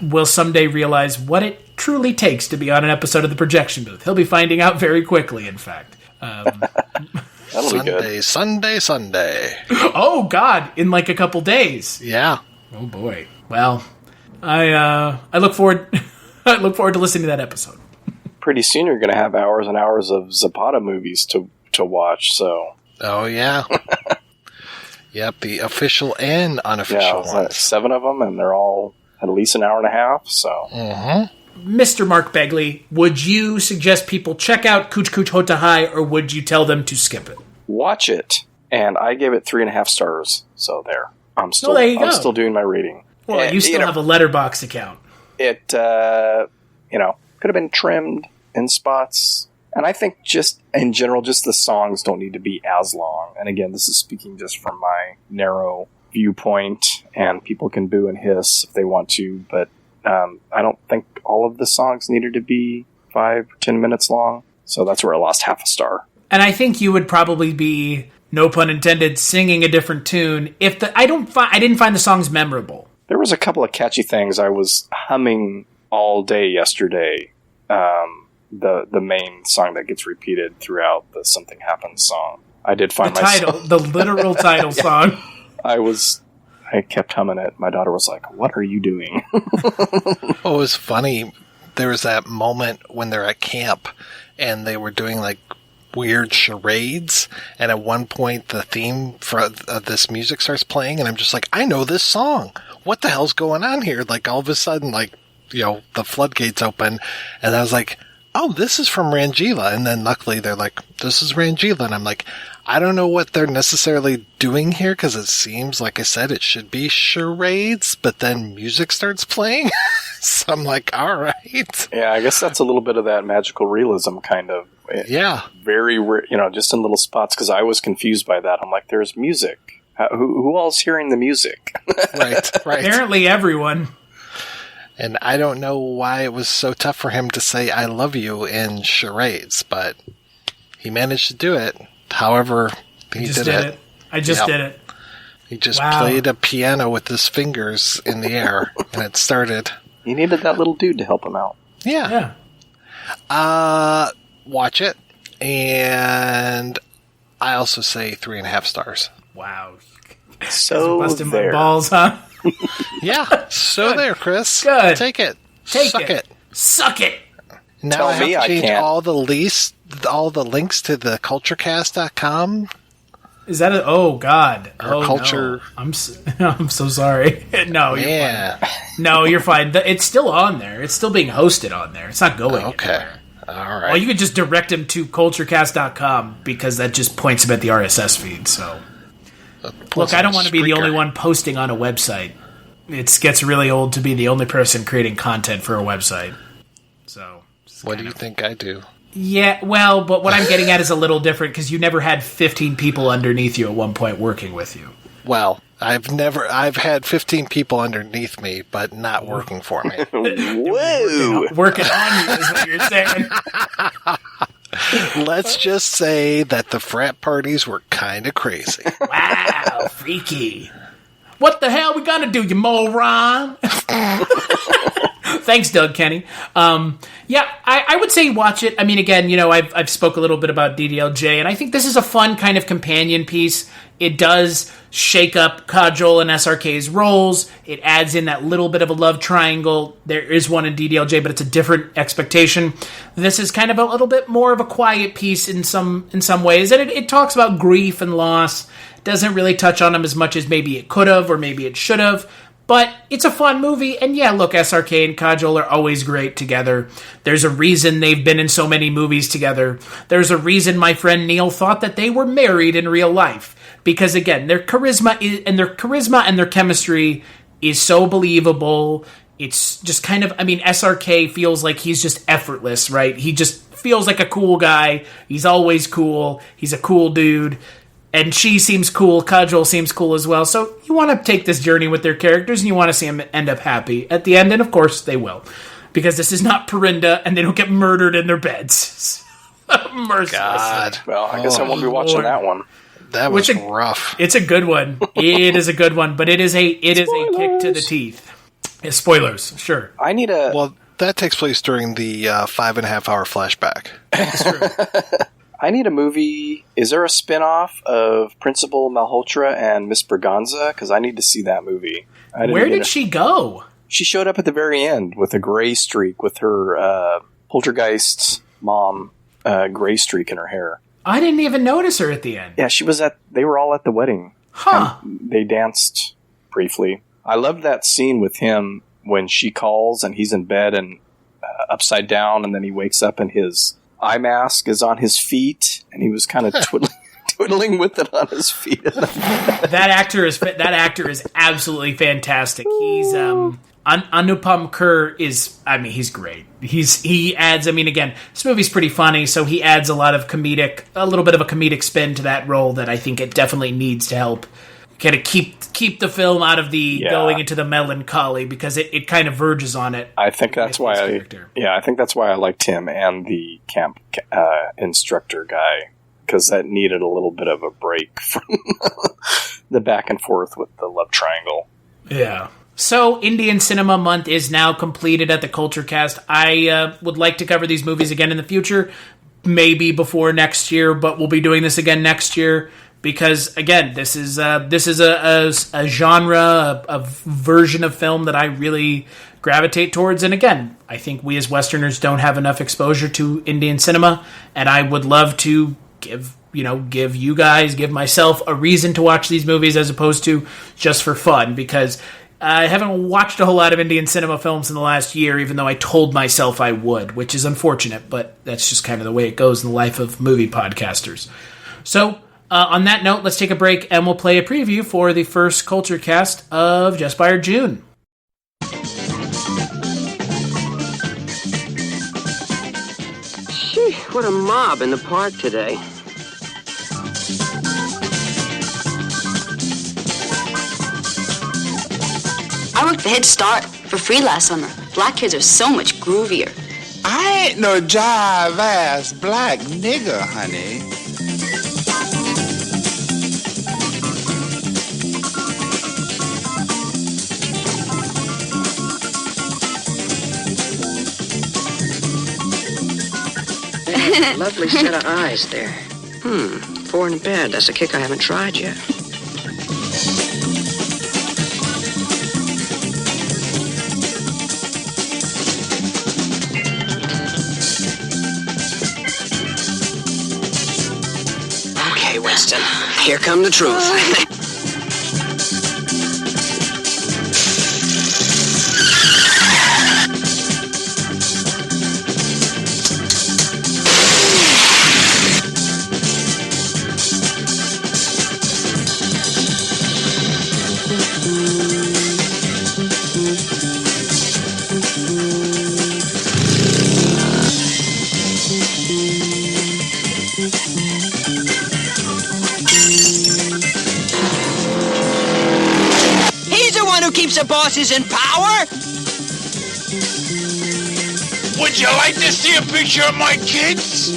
will someday realize what it truly takes to be on an episode of The Projection Booth. He'll be finding out very quickly, in fact. That'll be good. Sunday. Oh, God, in like a couple days. Yeah. Oh, boy. Well, I look forward to listening to that episode. Pretty soon you're going to have hours and hours of Zapata movies to watch, so... Oh, yeah. Yep, the official and unofficial ones. 7 of them, and they're all at least an hour and a half, so... Mr. Mark Begley, would you suggest people check out Kuch Kuch Hota Hai, or would you tell them to skip it? Watch it, and I gave it 3.5 stars, so there. I'm still doing my rating. Well, you still have a Letterboxd account. It, could have been trimmed in spots. And I think just, in general, just the songs don't need to be as long. And again, this is speaking just from my narrow viewpoint, and people can boo and hiss if they want to, but I don't think all of the songs needed to be 5 or 10 minutes long. So that's where I lost half a star. And I think you would probably be, no pun intended, singing a different tune if I didn't find the songs memorable. There was a couple of catchy things I was humming all day yesterday. The main song that gets repeated throughout the Something Happens song. I did find the literal title song. I kept humming it. My daughter was like, "What are you doing?" It was funny. There was that moment when they're at camp and they were doing like weird charades, and at one point the theme for this music starts playing, and I'm just like, I know this song. What the hell's going on here? Like all of a sudden, the floodgates open, and I was like, oh, this is from Rangeela. And then luckily they're like, this is Rangeela. And I'm like, I don't know what they're necessarily doing here, because it seems, like I said, it should be charades, but then music starts playing. So I'm like, all right. Yeah, I guess that's a little bit of that magical realism kind of. Yeah. Very, just in little spots, because I was confused by that. I'm like, there's music. Who all's hearing the music? Right. Apparently everyone. And I don't know why it was so tough for him to say I love you in charades, but he managed to do it. However, he did it. I just did it. He just played a piano with his fingers in the air, and it started. He needed that little dude to help him out. Yeah. Watch it. And I also say 3.5 stars. Wow. So busting there. my balls, huh? Yeah. So Good. there, Chris. Good. Take it. Suck it. Now Tell I have me to I change can't. all the links to the Kulturecast.com. Is that oh God. Or culture. No. I'm so sorry. No, you're Yeah. fine. No, you're fine. It's still on there. It's still being hosted on there. It's not going anywhere. All right. Well, you could just direct him to culturecast.com, because that just points him at the RSS feed. So, look, I don't want to be the only one posting on a website. it gets really old to be the only person creating content for a website. So, what do you think I do? Yeah, well, but what I'm getting at is a little different because you never had 15 people underneath you at one point working with you. Well, I've had 15 people underneath me, but not working for me. Whoa! Working on you is what you're saying. Let's just say that the frat parties were kind of crazy. Wow, freaky. What the hell we gonna do, you moron? Thanks, Doug Kenny. Yeah, I would say watch it. I mean, again, I've spoke a little bit about DDLJ, and I think this is a fun kind of companion piece. It does shake up Kajol and SRK's roles. It adds in that little bit of a love triangle. There is one in DDLJ, but it's a different expectation. This is kind of a little bit more of a quiet piece in some ways, and it talks about grief and loss. It doesn't really touch on them as much as maybe it could have or maybe it should have. But it's a fun movie, and yeah, look, SRK and Kajol are always great together. There's a reason they've been in so many movies together. There's a reason my friend Neil thought that they were married in real life. Because again, their charisma and their chemistry is so believable. It's just kind of, SRK feels like he's just effortless, right? He just feels like a cool guy. He's always cool. He's a cool dude. And she seems cool. Kajol seems cool as well. So you want to take this journey with their characters, and you want to see them end up happy at the end. And of course, they will, because this is not Parinda, and they don't get murdered in their beds. Merciless. God. Well, I guess I won't be watching that one. That was rough. It's a good one. It is a good one, but it is a kick to the teeth. Spoilers, sure. Well, that takes place during the 5.5 hour flashback. It's true. I need a movie. Is there a spin-off of Principal Malhotra and Miss Braganza? Because I need to see that movie. Where did she go? She showed up at the very end with a gray streak with her poltergeist's mom, gray streak in her hair. I didn't even notice her at the end. Yeah, they were all at the wedding. Huh. They danced briefly. I loved that scene with him when she calls and he's in bed and upside down, and then he wakes up and his eye mask is on his feet, and he was kind of twiddling with it on his feet. That actor is absolutely fantastic. He's Anupam Kher is, he's great. He adds, again, this movie's pretty funny, so he adds a little bit of a comedic spin to that role that I think it definitely needs to help kind of keep the film out of the going into the melancholy, because it kind of verges on it. I think that's why I think that's why I liked him and the camp instructor guy, because that needed a little bit of a break from the back and forth with the love triangle. Yeah. So, Indian Cinema Month is now completed at the Kulturecast. I would like to cover these movies again in the future, maybe before next year, but we'll be doing this again next year. Because, again, this is a genre, a version of film that I really gravitate towards. And again, I think we as Westerners don't have enough exposure to Indian cinema. And I would love to give myself a reason to watch these movies as opposed to just for fun. Because I haven't watched a whole lot of Indian cinema films in the last year, even though I told myself I would, which is unfortunate. But that's just kind of the way it goes in the life of movie podcasters. So, on that note, let's take a break and we'll play a preview for the first Kulturecast of Just by Our June. Gee, what a mob in the park today. I worked the Head Start for free last summer. Black kids are so much groovier. I ain't no jive-ass black nigger, honey. Lovely set of eyes there. Four in bed. That's a kick I haven't tried yet. Okay, Winston. Here come the truth. He's the one who keeps the bosses in power. Would you like to see a picture of my kids?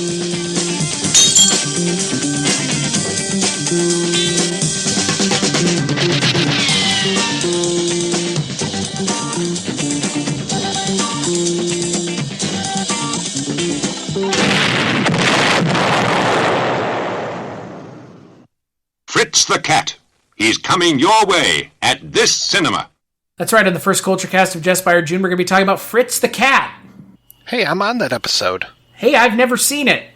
Fritz the Cat. He's coming your way at this cinema. That's right, on the first Kulturecast of Just by June, we're going to be talking about Fritz the Cat. Hey, I'm on that episode. Hey, I've never seen it.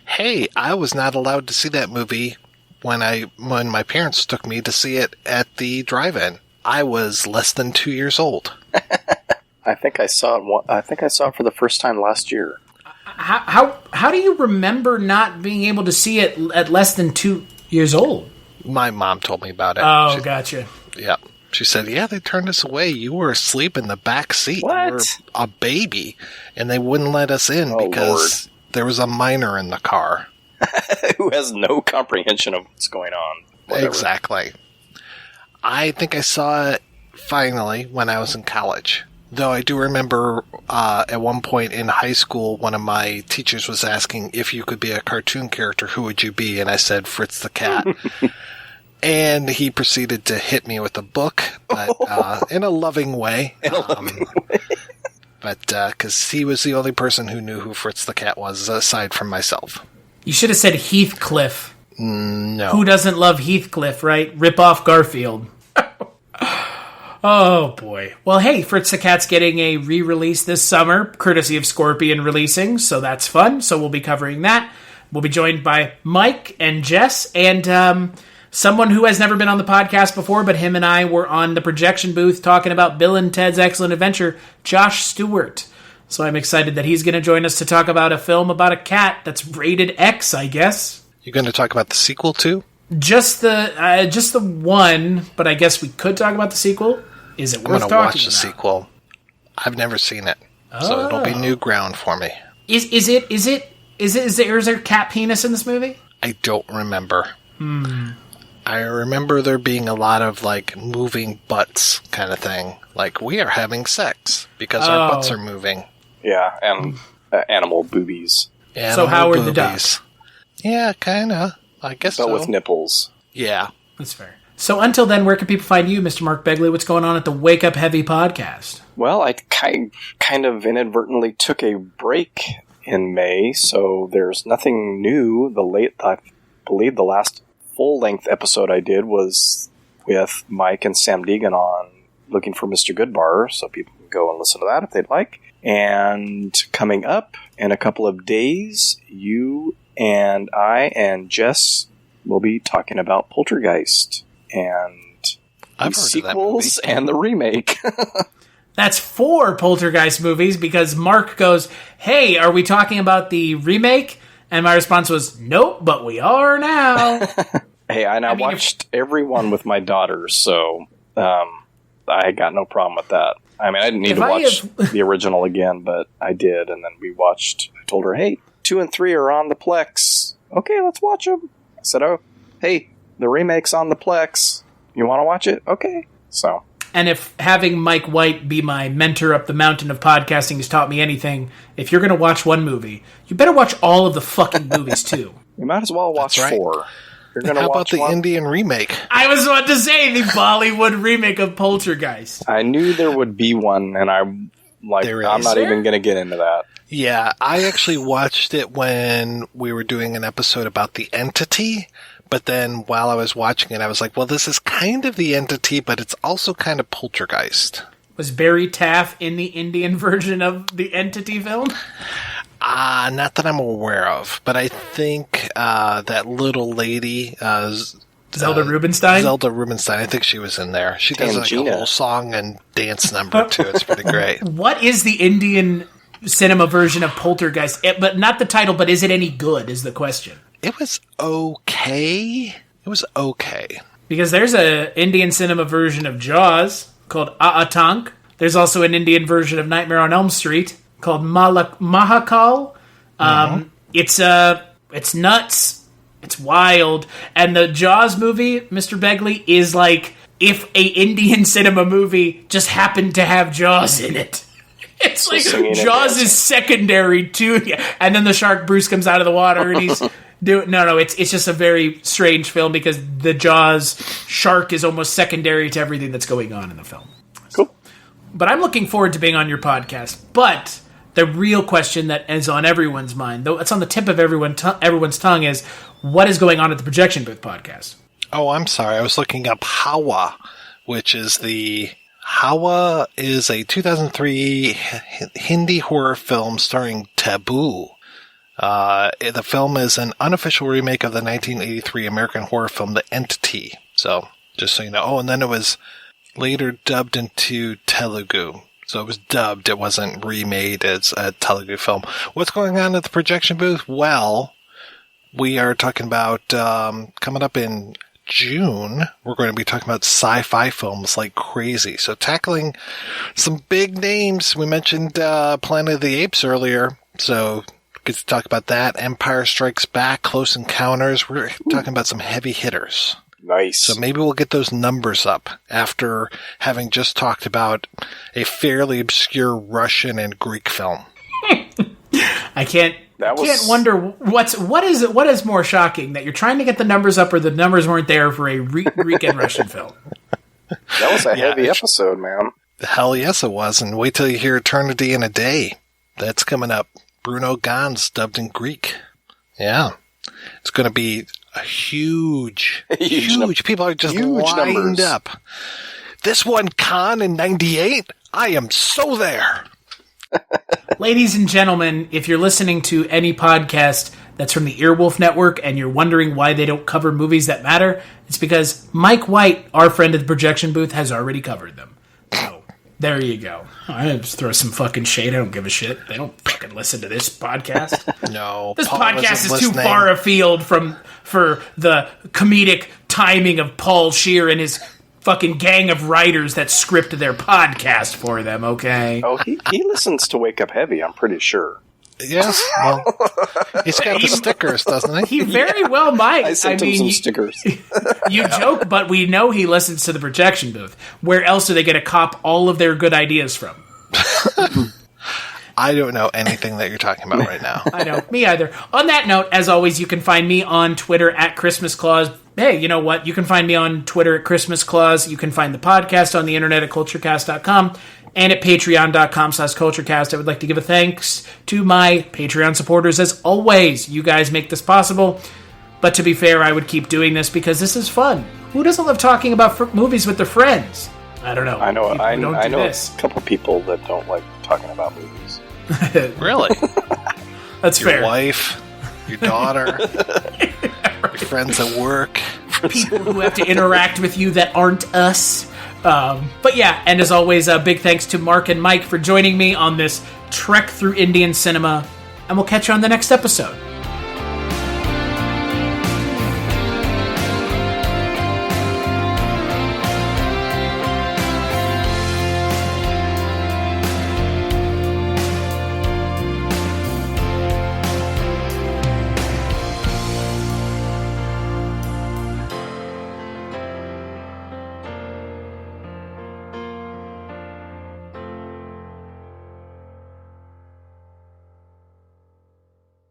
Hey, I was not allowed to see that movie when my parents took me to see it at the drive-in. I was less than 2 years old. I think I saw it. I think I saw it for the first time last year. How do you remember not being able to see it at less than 2 years old? My mom told me about it. Oh, gotcha. Yeah. She said, yeah, they turned us away. You were asleep in the back seat. What? You were a baby. And they wouldn't let us in because there was a minor in the car. Who has no comprehension of what's going on. Whatever. Exactly. I think I saw it finally when I was in college. Though I do remember at one point in high school, one of my teachers was asking if you could be a cartoon character, who would you be? And I said, Fritz the Cat. And he proceeded to hit me with a book, but in a loving way. But because he was the only person who knew who Fritz the Cat was, aside from myself. You should have said Heathcliff. No. Who doesn't love Heathcliff, right? Rip off Garfield. Oh, boy. Well, hey, Fritz the Cat's getting a re-release this summer, courtesy of Scorpion Releasing, so that's fun. So we'll be covering that. We'll be joined by Mike and Jess and someone who has never been on the podcast before, but him and I were on the projection booth talking about Bill and Ted's Excellent Adventure, Josh Stewart. So I'm excited that he's going to join us to talk about a film about a cat that's rated X, I guess. You going to talk about the sequel, too? Just the one, but I guess we could talk about the sequel. Is it worth talking about? I'm going to watch the sequel. I've never seen it, so it'll be new ground for me. Is there cat penis in this movie? I don't remember. I remember there being a lot of, like, moving butts kind of thing. Like, we are having sex because our butts are moving. Yeah, and animal boobies. So Howard the Duck. Yeah, kind of. I guess so. But with nipples. Yeah. That's fair. So until then, where can people find you, Mr. Mark Begley? What's going on at the Wake Up Heavy podcast? Well, I kind of inadvertently took a break in May, so there's nothing new. I believe the last full-length episode I did was with Mike and Sam Deegan on Looking for Mr. Goodbar, so people can go and listen to that if they'd like. And coming up in a couple of days, you and I and Jess will be talking about Poltergeist and the sequels and the remake. That's 4 Poltergeist movies because Mark goes, hey, are we talking about the remake? And my response was, nope, but we are now. Hey, I watched every one with my daughters, so I got no problem with that. I mean, I didn't need to watch the original again, but I did, and then I told her, hey, 2 and 3 are on the Plex. Okay, let's watch them. I said, oh, hey, the remake's on the Plex. You want to watch it? Okay. So. And if having Mike White be my mentor up the mountain of podcasting has taught me anything, if you're going to watch one movie, you better watch all of the fucking movies, too. You might as well watch 4. How about the Indian remake? I was about to say the Bollywood remake of Poltergeist. I knew there would be one, and I'm not even going to get into that. Yeah, I actually watched it when we were doing an episode about The Entity, but then while I was watching it, I was like, well, this is kind of The Entity, but it's also kind of Poltergeist. Was Barry Taff in the Indian version of The Entity film? Not that I'm aware of, but I think that little lady, Zelda Rubinstein? Zelda Rubinstein, I think she was in there. She does like a whole song and dance number, too. It's pretty great. What is the Indian cinema version of Poltergeist? But not the title, but is it any good, is the question. It was okay. Because there's an Indian cinema version of Jaws called Aatank. There's also an Indian version of Nightmare on Elm Street called Mahakal. It's It's nuts. It's wild. And the Jaws movie, Mr. Begley, is like if a Indian cinema movie just happened to have Jaws in it. It's like Jaws is secondary to, and then the shark Bruce comes out of the water and he's doing. No, it's just a very strange film because the Jaws shark is almost secondary to everything that's going on in the film. Cool. But I'm looking forward to being on your podcast. But the real question that is on everyone's mind, though it's on the tip of everyone's tongue, is what is going on at the Projection Booth podcast? Oh, I'm sorry. I was looking up Hawa, which is Hawa is a 2003 Hindi horror film starring Taboo. The film is an unofficial remake of the 1983 American horror film The Entity. So, just so you know. Oh, and then it was later dubbed into Telugu. So it was dubbed. It wasn't remade as a Telugu film. What's going on at the Projection Booth? Well, we are talking about coming up in June, we're going to be talking about sci-fi films like crazy. So tackling some big names. We mentioned Planet of the Apes earlier, so get to talk about that. Empire Strikes Back, Close Encounters. We're talking about some heavy hitters. Nice. So maybe we'll get those numbers up after having just talked about a fairly obscure Russian and Greek film. I can't wonder what is more shocking, that you're trying to get the numbers up or the numbers weren't there for a Greek and Russian film. That was a heavy episode, man. Hell yes it was, and wait till you hear Eternity in a Day. That's coming up. Bruno Ganz dubbed in Greek. Yeah. It's going to be a huge. People are just lined numbers. up. This one, Cannes in 98? I am so there. Ladies and gentlemen, if you're listening to any podcast that's from the Earwolf Network and you're wondering why they don't cover movies that matter, it's because Mike White, our friend at the Projection Booth, has already covered them. So, there you go. I just throw some fucking shade. I don't give a shit. They don't fucking listen to this podcast. No. This Paul podcast is listening. too far afield for the comedic timing of Paul Scheer and his fucking gang of writers that script their podcast for them, okay? Oh, he listens to Wake Up Heavy, I'm pretty sure. Yes, well, he's got the stickers, doesn't he? He very well might. I sent him some stickers. You joke, but we know he listens to the Projection Booth. Where else do they get to cop all of their good ideas from? I don't know anything that you're talking about right now. I know, me either. On that note, as always, you can find me on Twitter at Christmas Claus. Hey, you know what? You can find me on Twitter at Christmas Claus. You can find the podcast on the internet at Kulturecast.com and at Patreon.com/Kulturecast. I would like to give a thanks to my Patreon supporters. As always, you guys make this possible. But to be fair, I would keep doing this because this is fun. Who doesn't love talking about movies with their friends? I don't know. I know a couple people that don't like talking about movies. Really? That's your fair. Your wife, your daughter, your friends at work. People who have to interact with you that aren't us. But yeah, and as always, a big thanks to Mark and Mike for joining me on this trek through Indian cinema. And we'll catch you on the next episode.